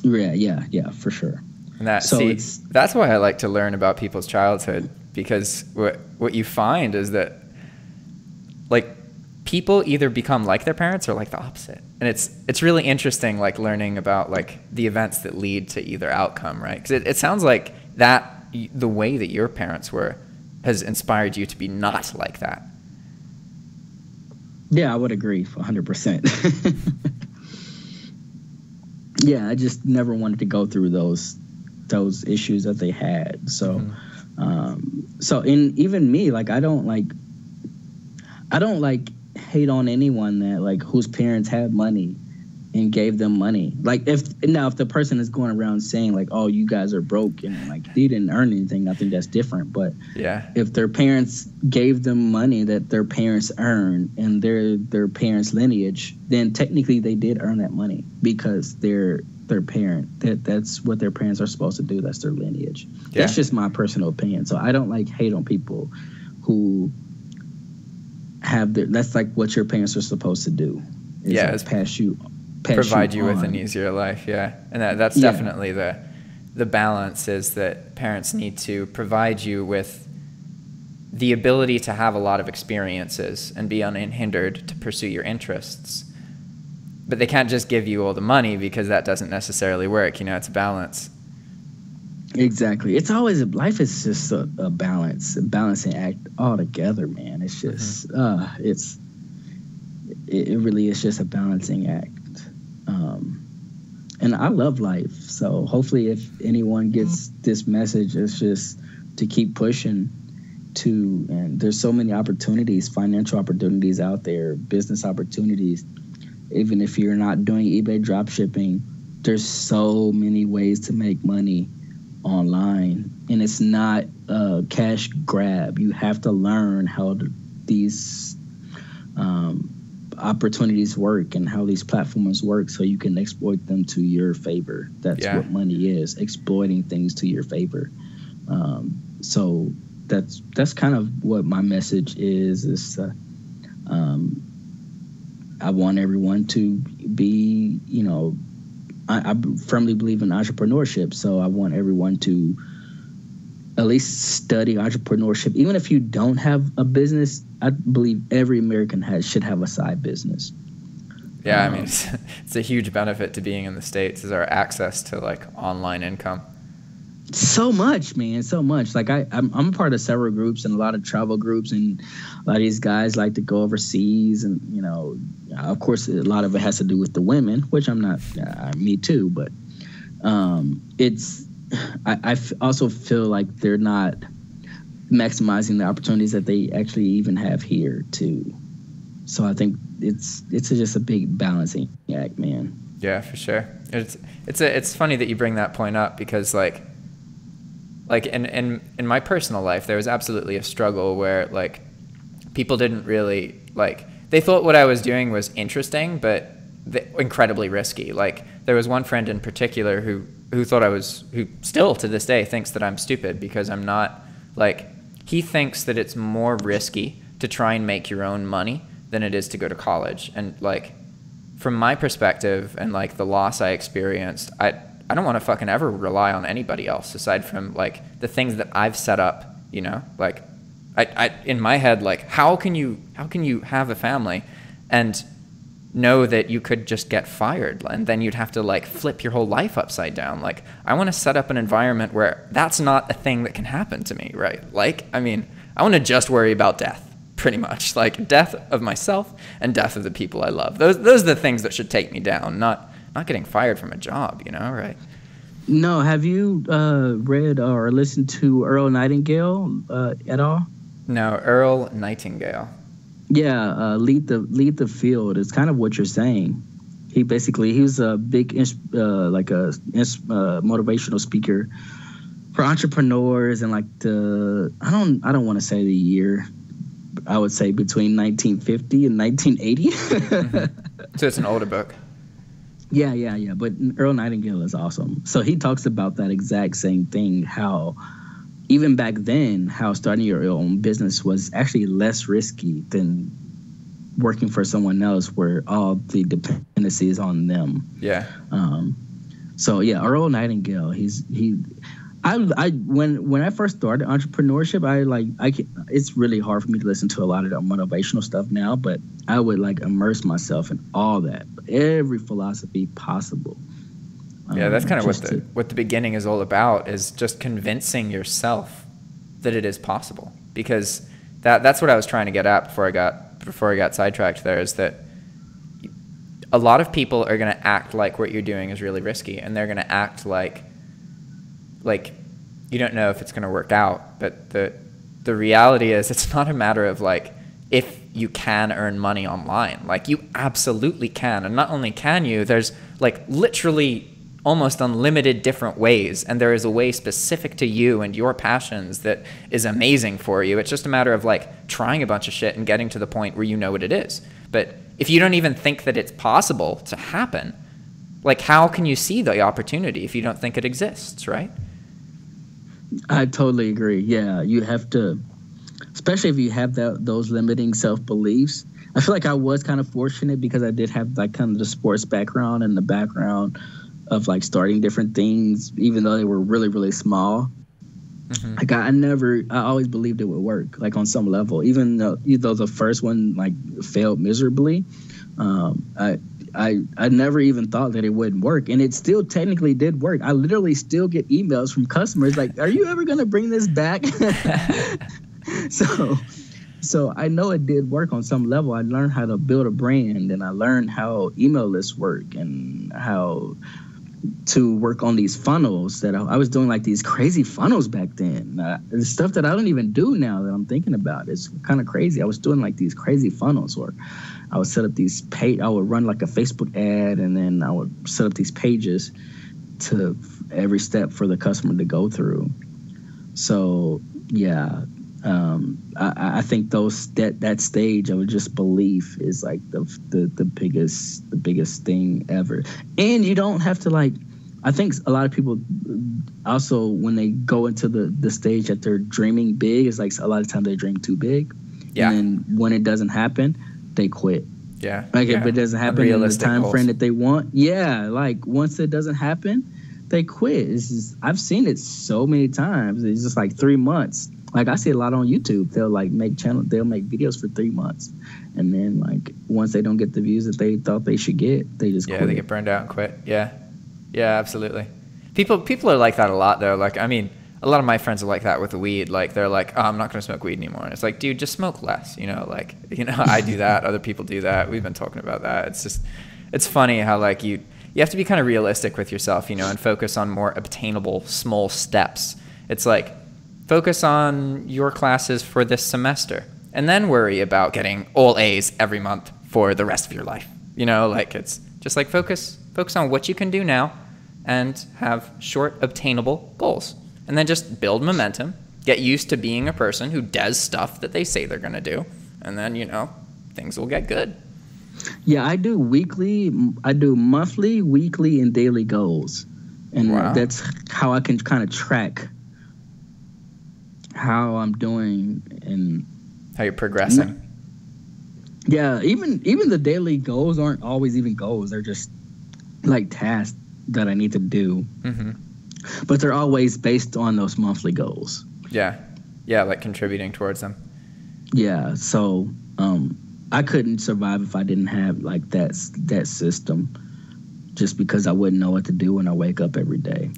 Yeah, for sure. And that's why I like to learn about people's childhood, because what you find is that, like, people either become like their parents or like the opposite. And it's really interesting, like, learning about, like, the events that lead to either outcome, right? Because it sounds like that the way that your parents were has inspired you to be not like that. Yeah, I would agree 100%. Yeah, I just never wanted to go through those issues that they had. So, even me, like, I don't hate on anyone that, like, whose parents had money and gave them money. Like, if the person is going around saying, like, oh, you guys are broke and, like, they didn't earn anything, I think that's different. But yeah, if their parents gave them money that their parents earned and their parents' lineage, then technically they did earn that money because they're their parent. That's what their parents are supposed to do. That's their lineage. Yeah. That's just my personal opinion. So I don't, like, hate on people who have that's like what your parents are supposed to do. Is provide you with an easier life. Yeah. And that's definitely the balance, is that parents need to provide you with the ability to have a lot of experiences and be unhindered to pursue your interests. But they can't just give you all the money, because that doesn't necessarily work. It's a balance. Exactly. It's always life is just a balancing act altogether, man. It's just it really is just a balancing act. And I love life, so hopefully if anyone gets this message, it's just to keep pushing. And there's so many opportunities, financial opportunities out there, business opportunities. Even if you're not doing eBay dropshipping, there's so many ways to make money online, and it's not a cash grab. You have to learn how these opportunities work and how these platforms work, so you can exploit them to your favor. That's what money is, exploiting things to your favor. So that's kind of what my message is I want everyone to be, I firmly believe in entrepreneurship, so I want everyone to at least study entrepreneurship. Even if you don't have a business, I believe every American should have a side business. Yeah, I mean, it's a huge benefit to being in the States, is our access to, like, online income. So much, man, so much. Like, I'm a part of several groups and a lot of travel groups, and a lot of these guys like to go overseas, and of course a lot of it has to do with the women, which I'm not. Me too, but I also feel like they're not maximizing the opportunities that they actually even have here too. So I think it's just a big balancing act, man. Yeah, for sure. It's funny that you bring that point up, because like in my personal life, there was absolutely a struggle where, like, people didn't really, like, they thought what I was doing was interesting, but incredibly risky. Like, there was one friend in particular who thought who still to this day thinks that I'm stupid because I'm not, like, he thinks that it's more risky to try and make your own money than it is to go to college. And, like, from my perspective and, like, the loss I experienced, I don't want to fucking ever rely on anybody else aside from, like, the things that I've set up, like, I in my head, like, how can you have a family and know that you could just get fired, and then you'd have to, like, flip your whole life upside down? Like, I want to set up an environment where that's not a thing that can happen to me, right? Like, I mean, I want to just worry about death, pretty much, like, death of myself and death of the people I love. Those are the things that should take me down, not getting fired from a job, right? No, have you read or listened to Earl Nightingale at all? No, Earl Nightingale. Yeah, lead the field is kind of what you're saying. He was a big motivational speaker for entrepreneurs, and like I don't want to say the year. I would say between 1950 and 1980. So it's an older book. Yeah. But Earl Nightingale is awesome. So he talks about that exact same thing, how even back then, how starting your own business was actually less risky than working for someone else where all the dependency is on them. Yeah. So yeah, Earl Nightingale, when I first started entrepreneurship, it's really hard for me to listen to a lot of the motivational stuff now, but I would like immerse myself in all that, every philosophy possible. Yeah, that's kind of what the beginning is all about, is just convincing yourself that it is possible. Because that's what I was trying to get at before I got sidetracked there, is that a lot of people are going to act like what you're doing is really risky, and they're going to act like you don't know if it's going to work out. But the reality is, it's not a matter of like if you can earn money online. Like, you absolutely can. And not only can you, there's like literally almost unlimited different ways, and there is a way specific to you and your passions that is amazing for you. It's just a matter of like trying a bunch of shit and getting to the point where you know what it is. But if you don't even think that it's possible to happen, like, how can you see the opportunity if you don't think it exists, right? I totally agree. Yeah, you have to, especially if you have those limiting self-beliefs. I feel like I was kind of fortunate because I did have like kind of the sports background and the background of like starting different things, even though they were really, really small. Mm-hmm. Like I always believed it would work, like on some level, even though the first one like failed miserably. I never even thought that it wouldn't work, and it still technically did work. I literally still get emails from customers like, "Are you ever gonna bring this back?" So I know it did work on some level. I learned how to build a brand, and I learned how email lists work and how to work on these funnels that I was doing, like these crazy funnels back then. The stuff that I don't even do now that I'm thinking about. It's kind of crazy. I was doing like these crazy funnels, or I would set up these I would run like a Facebook ad, and then I would set up these pages to every step for the customer to go through. So yeah, I think that stage of just belief is like the biggest thing ever. And you don't have to like, I think a lot of people also, when they go into the stage that they're dreaming big, is like a lot of times they dream too big. Yeah. And then when it doesn't happen, they quit. Yeah. Like if it doesn't happen in the time frame that they want, like once it doesn't happen, they quit. I've seen it so many times. It's just like 3 months. Like I see a lot on YouTube. They'll make videos for 3 months, and then like once they don't get the views that they thought they should get, they just quit. They get burned out and quit. Yeah, absolutely. People are like that a lot though. Like, I mean, a lot of my friends are like that with the weed. Like they're like, "Oh, I'm not gonna smoke weed anymore." And it's like, dude, just smoke less. I do that. Other people do that. We've been talking about that. It's funny how like you have to be kind of realistic with yourself, and focus on more obtainable small steps. It's like, focus on your classes for this semester, and then worry about getting all A's every month for the rest of your life. Like, it's just like focus on what you can do now and have short obtainable goals, and then just build momentum, get used to being a person who does stuff that they say they're going to do, and then, things will get good. Yeah, I do monthly, weekly, and daily goals, and that's how I can kind of track how I'm doing and how you're progressing. Yeah, even the daily goals aren't always even goals. They're just like tasks that I need to do. Mm-hmm. But they're always based on those monthly goals. Yeah, like contributing towards them. Yeah, so I couldn't survive if I didn't have like that system, just because I wouldn't know what to do when I wake up every day.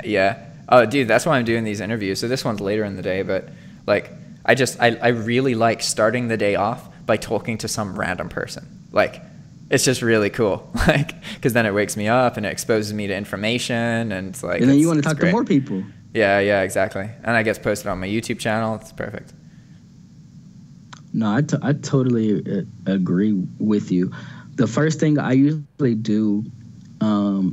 Yeah. Oh, dude, that's why I'm doing these interviews. So this one's later in the day, but like I really like starting the day off by talking to some random person. Like, it's just really cool. Like, because then it wakes me up and it exposes me to information, and it's like, and then you want to talk to more people. Yeah, exactly. And I get posted on my YouTube channel. It's perfect. No, I totally agree with you. the first thing I usually do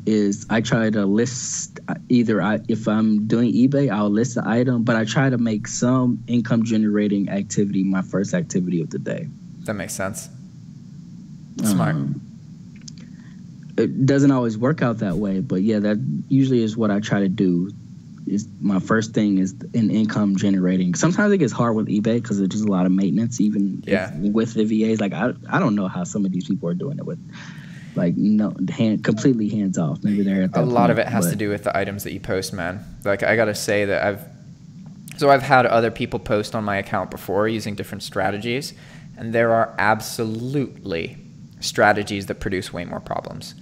is I try to list if I'm doing eBay, I'll list the item, but I try to make some income generating activity my first activity of the day. That makes sense. Smart. It doesn't always work out that way, but yeah, that usually is what I try to do. Is my first thing is an income generating. Sometimes it gets hard with eBay because there's just a lot of maintenance, even with the VAs. Like I don't know how some of these people are doing it with, like, completely hands off. Maybe they're at that a lot of it has to do with the items that you post, man. Like, I gotta say that I've had other people post on my account before using different strategies, and there are absolutely strategies that produce way more problems.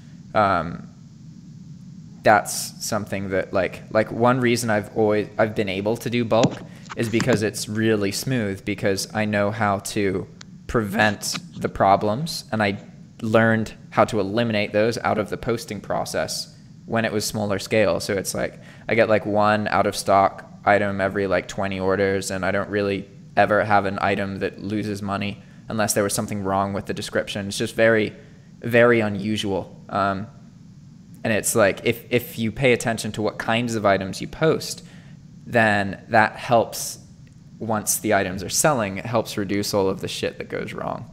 That's something that like one reason I've been able to do bulk is because it's really smooth, because I know how to prevent the problems, and I learned how to eliminate those out of the posting process when it was smaller scale. So it's like I get like one out of stock item every like 20 orders, and I don't really ever have an item that loses money unless there was something wrong with the description. It's just very, very unusual. And it's like if you pay attention to what kinds of items you post, then that helps. Once the items are selling, it helps reduce all of the shit that goes wrong.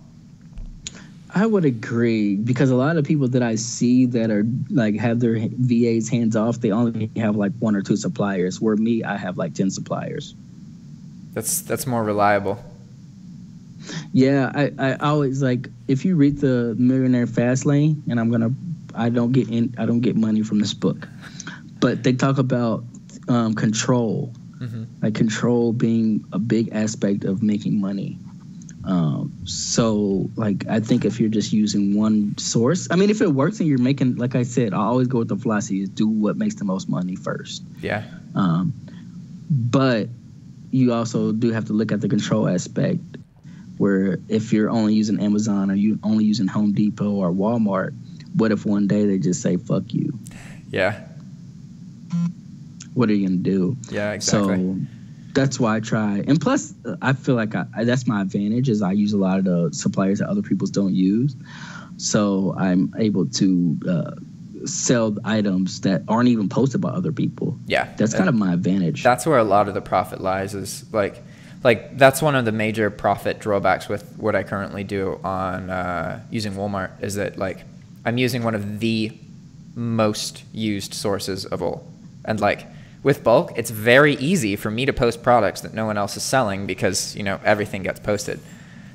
I would agree, because a lot of people that I see that are like have their VAs hands off, they only have like 1 or 2 suppliers. Where me, I have like 10 suppliers. That's more reliable. Yeah, I always like, if you read the Millionaire Fast Lane, and I don't get money from this book, but they talk about control, like control being a big aspect of making money. So like, I think if you're just using one source, I mean, if it works and you're making, like I said, I always go with the philosophy is do what makes the most money first. Yeah. But you also do have to look at the control aspect, where if you're only using Amazon or you only using Home Depot or Walmart, what if one day they just say, fuck you? Yeah. What are you going to do? Yeah, exactly. So that's why I try. And plus, I feel like that's my advantage, is I use a lot of the suppliers that other people don't use. So I'm able to sell items that aren't even posted by other people. Yeah. That's kind of my advantage. That's where a lot of the profit lies, is like that's one of the major profit drawbacks with what I currently do on using Walmart, is that like I'm using one of the most used sources of all. And like with bulk, it's very easy for me to post products that no one else is selling, because, you know, everything gets posted.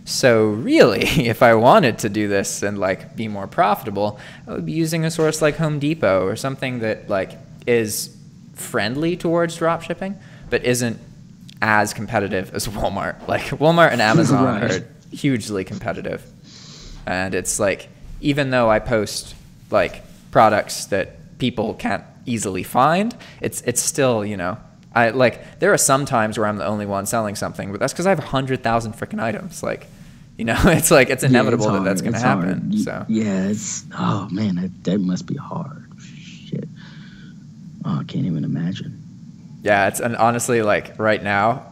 So really, if I wanted to do this and like be more profitable, I would be using a source like Home Depot or something that like is friendly towards dropshipping, but isn't as competitive as Walmart. Like Walmart and Amazon are hugely competitive. And it's like, even though I post like products that people can't easily find, it's still, you know, I like, there are some times where I'm the only one selling something, but that's because I have 100,000 freaking items. Like, you know, it's like, it's inevitable that that's going to happen. So yeah, oh man, that must be hard. Shit. Oh, I can't even imagine. Yeah, and honestly, like right now,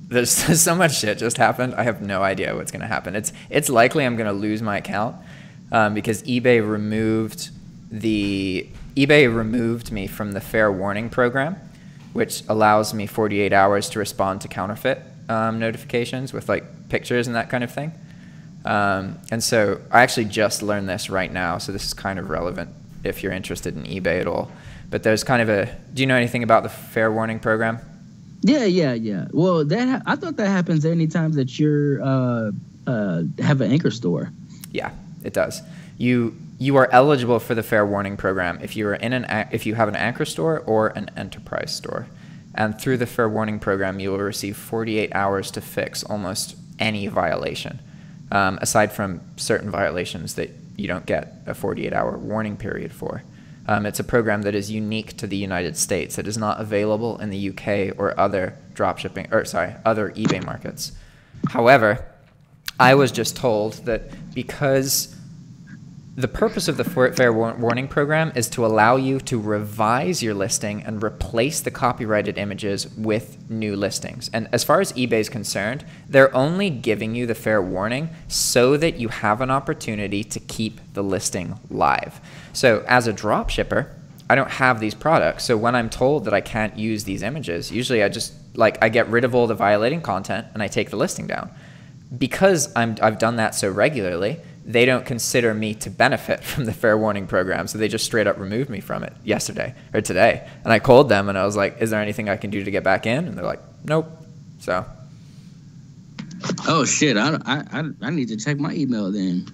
there's so much shit just happened. I have no idea what's going to happen. It's likely I'm going to lose my account because eBay removed me from the fair warning program, which allows me 48 hours to respond to counterfeit notifications with like pictures and that kind of thing. And so I actually just learned this right now, so this is kind of relevant if you're interested in eBay at all. But there's kind of do you know anything about the fair warning program? Yeah. Well, I thought that happens anytime that you're have an anchor store. Yeah, it does. You are eligible for the fair warning program if you are if you have an anchor store or an enterprise store. And through the fair warning program, you will receive 48 hours to fix almost any violation, aside from certain violations that you don't get a 48-hour warning period for. It's a program that is unique to the United States. It is not available in the UK or other other eBay markets. However, I was just told that because The purpose of the fair warning program is to allow you to revise your listing and replace the copyrighted images with new listings. And as far as eBay is concerned, they're only giving you the fair warning so that you have an opportunity to keep the listing live. So as a drop shipper, I don't have these products. So when I'm told that I can't use these images, usually I just I get rid of all the violating content and I take the listing down. Because I've done that so regularly, they don't consider me to benefit from the fair warning program, so they just straight up removed me from it yesterday or today. And I called them and I was like, is there anything I can do to get back in? And they're like, nope. So. Oh shit! I need to check my email then.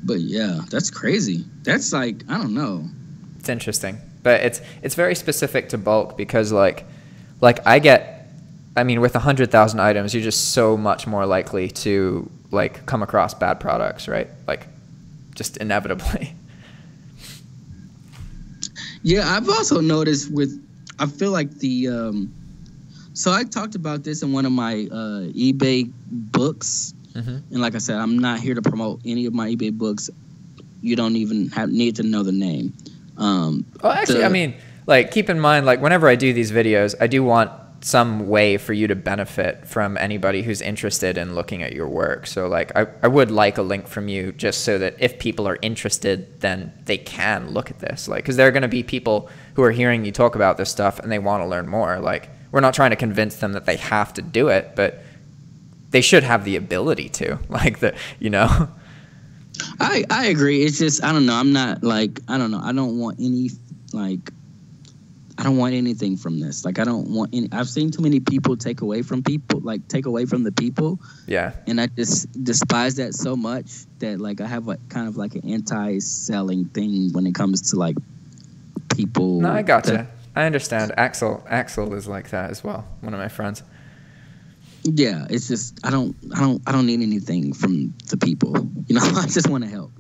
But yeah, that's crazy. That's I don't know. It's interesting, but it's very specific to bulk because with 100,000 items, you're just so much more likely to come across bad products, right? Just inevitably. Yeah, I've also noticed I feel like so I talked about this in one of my eBay books. Mm-hmm. And like I said, I'm not here to promote any of my eBay books. You don't even need to know the name. Keep in mind, whenever I do these videos, I do want some way for you to benefit from anybody who's interested in looking at your work. So I would like a link from you just so that if people are interested, then they can look at this. Because there are going to be people who are hearing you talk about this stuff and they want to learn more. We're not trying to convince them that they have to do it, but they should have the ability to, I agree. It's just, I don't know. I'm not I don't know. I don't want any, I don't want anything from this. I don't want any. I've seen too many people take away from the people. Yeah. And I just despise that so much that I have kind of an anti-selling thing when it comes to people. No, I gotcha. I understand. Axel is like that as well. One of my friends. Yeah, it's just I don't need anything from the people. I just want to help.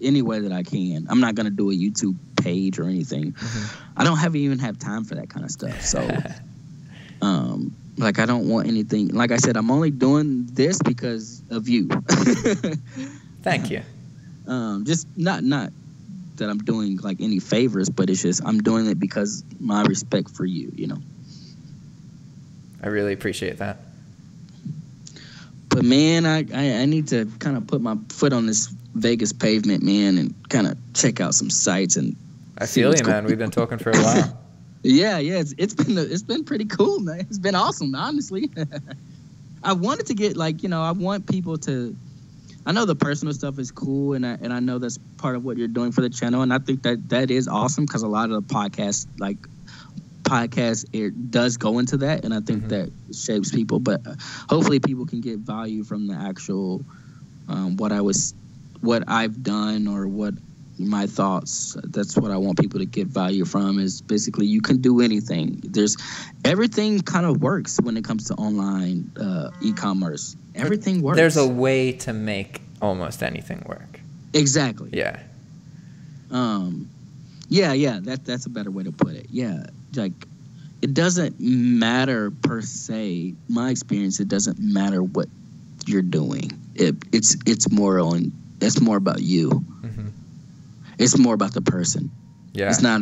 Any way that I can. I'm not gonna do a YouTube page or anything. Mm-hmm. I don't even have time for that kind of stuff. So, I don't want anything. Like I said, I'm only doing this because of you. Thank you. Just not that I'm doing any favors, but it's just I'm doing it because my respect for you. I really appreciate that. But man, I need to kind of put my foot on this Vegas pavement, man, and kind of check out some sites and. I feel you, man. We've been talking for a while. Yeah, it's been pretty cool, man. It's been awesome, honestly. I wanted to get I want people to. I know the personal stuff is cool, and I know that's part of what you're doing for the channel, and I think that is awesome because a lot of the podcasts it does go into that, and I think that shapes people. But hopefully, people can get value from the actual what I've done or what my thoughts. That's what I want people to get value from. Is basically you can do anything. Everything kind of works when it comes to online e-commerce. Everything works. There's a way to make almost anything work. Exactly. Yeah. Yeah. That's a better way to put it. Yeah. It doesn't matter per se. My experience, it doesn't matter what you're doing. It's more about you. Mm-hmm. It's more about the person. Yeah. It's not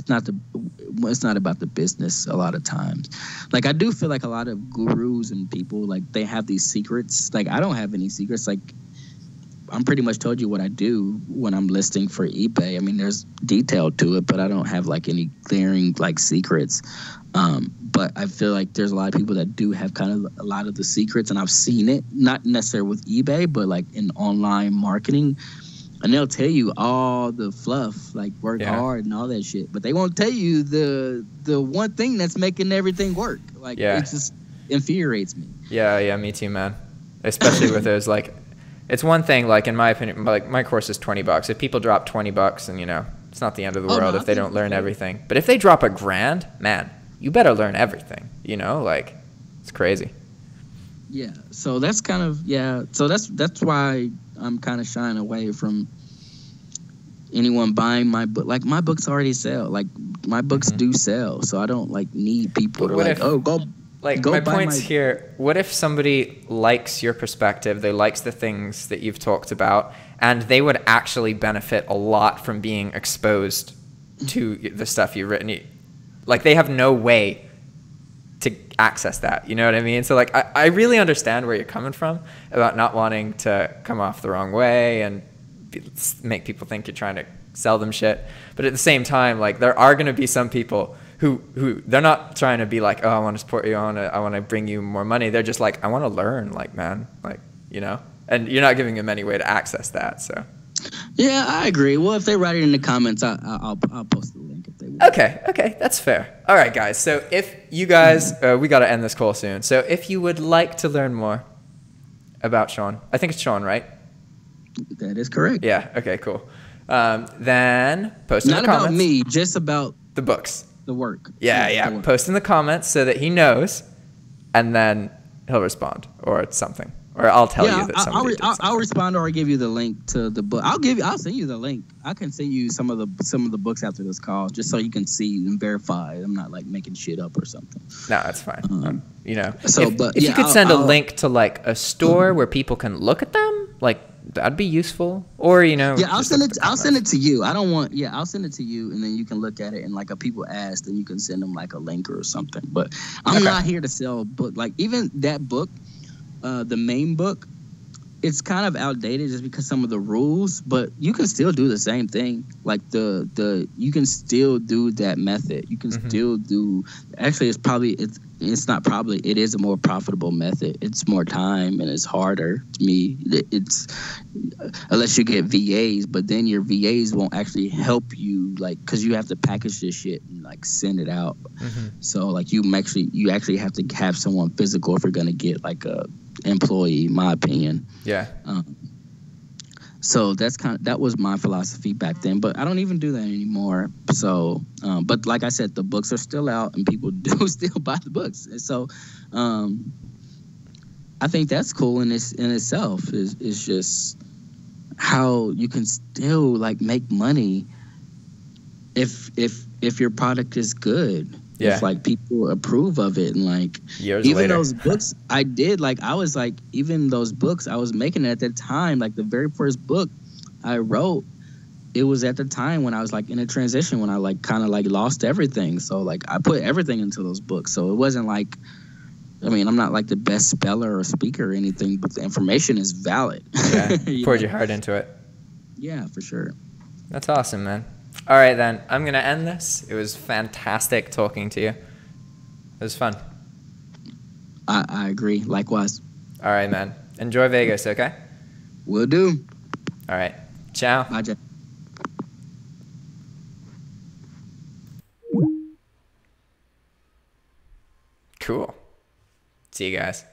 about the business a lot of times. I do feel like a lot of gurus and people they have these secrets. I don't have any secrets. I'm pretty much told you what I do when I'm listing for eBay. I mean, there's detail to it, but I don't have any glaring secrets. But I feel like there's a lot of people that do have kind of a lot of the secrets, and I've seen it, not necessarily with eBay, but in online marketing. And they'll tell you all the fluff, work hard and all that shit. But they won't tell you the one thing that's making everything work. It just infuriates me. Yeah, me too, man. Especially with those, it's one thing, in my opinion, my course is $20. If people drop $20 and, it's not the end of the world if they don't learn everything. But if they drop $1,000, man, you better learn everything, it's crazy. Yeah, so that's kind of, so that's why I'm kind of shying away from anyone buying my book. My books already sell. My books do sell, so I don't need people to go. Like, Go my buy point's my- here, what if somebody likes your perspective, they likes the things that you've talked about, and they would actually benefit a lot from being exposed to the stuff you've written? Like, they have no way to access that, you know what I mean? So, like, I really understand where you're coming from about not wanting to come off the wrong way and make people think you're trying to sell them shit. But at the same time, like, there are going to be some people who they're not trying to be like, oh, I want to support you, I want to bring you more money. They're just like, I want to learn, like, man, like, you know, and you're not giving them any way to access that. So Yeah, I agree. Well, if they write it in the comments, I'll post the link if they want. okay, that's fair. All right, guys. So if you guys, we got to end this call soon. So if you would like to learn more about Sean, I think it's Sean, right? That is correct. Yeah. Okay. Cool. Then post in Not the comments. about me, just about The books. the work. Yeah. The work. Post in the comments so that he knows, and then he'll respond or something, or I'll tell you that somebody did something. I'll respond, or I'll give you the link to the book. I'll send you the link. I can send you some of the books after this call, just so you can see and verify. I'm not like making shit up or something. No, that's fine. You know, So, if you could send a link to like a store where people can look at them, like, that'd be useful. Or, you know, yeah, I'll send it to you. I'll send it to you, and then you can look at it. And like, if people ask, then you can send them like a link or something. But I'm not here to sell book. Like, even that book, the main book, it's kind of outdated just because some of the rules. But you can still do the same thing. Like you can still do that method. You can still do. Actually, it's not probably. It is a more profitable method. It's more time and it's harder to me. It's unless you get VAs, but then your VAs won't actually help you, like, because you have to package this shit and like send it out. So like you actually have to have someone physical if you're gonna get like a employee, in my opinion. Yeah. So that was my philosophy back then, but I don't even do that anymore. So, but like I said, the books are still out and people do still buy the books. And so, I think that's cool in itself is just how you can still like make money if your product is good. Yeah. If like people approve of it, and like Years even later. those books I did, like I was like, even those books I was making it at that time, like the very first book I wrote, it was at the time when I was like in a transition, when I like kind of like lost everything. So like I put everything into those books. So it wasn't like, I mean, I'm not like the best speller or speaker or anything, but the information is valid. Yeah. Poured know? your heart into it. Yeah, for sure. That's awesome, man. All right, then. I'm going to end this. It was fantastic talking to you. It was fun. I agree. Likewise. All right, man. Enjoy Vegas, okay? Will do. All right. Ciao. Bye, Jeff. Cool. See you guys.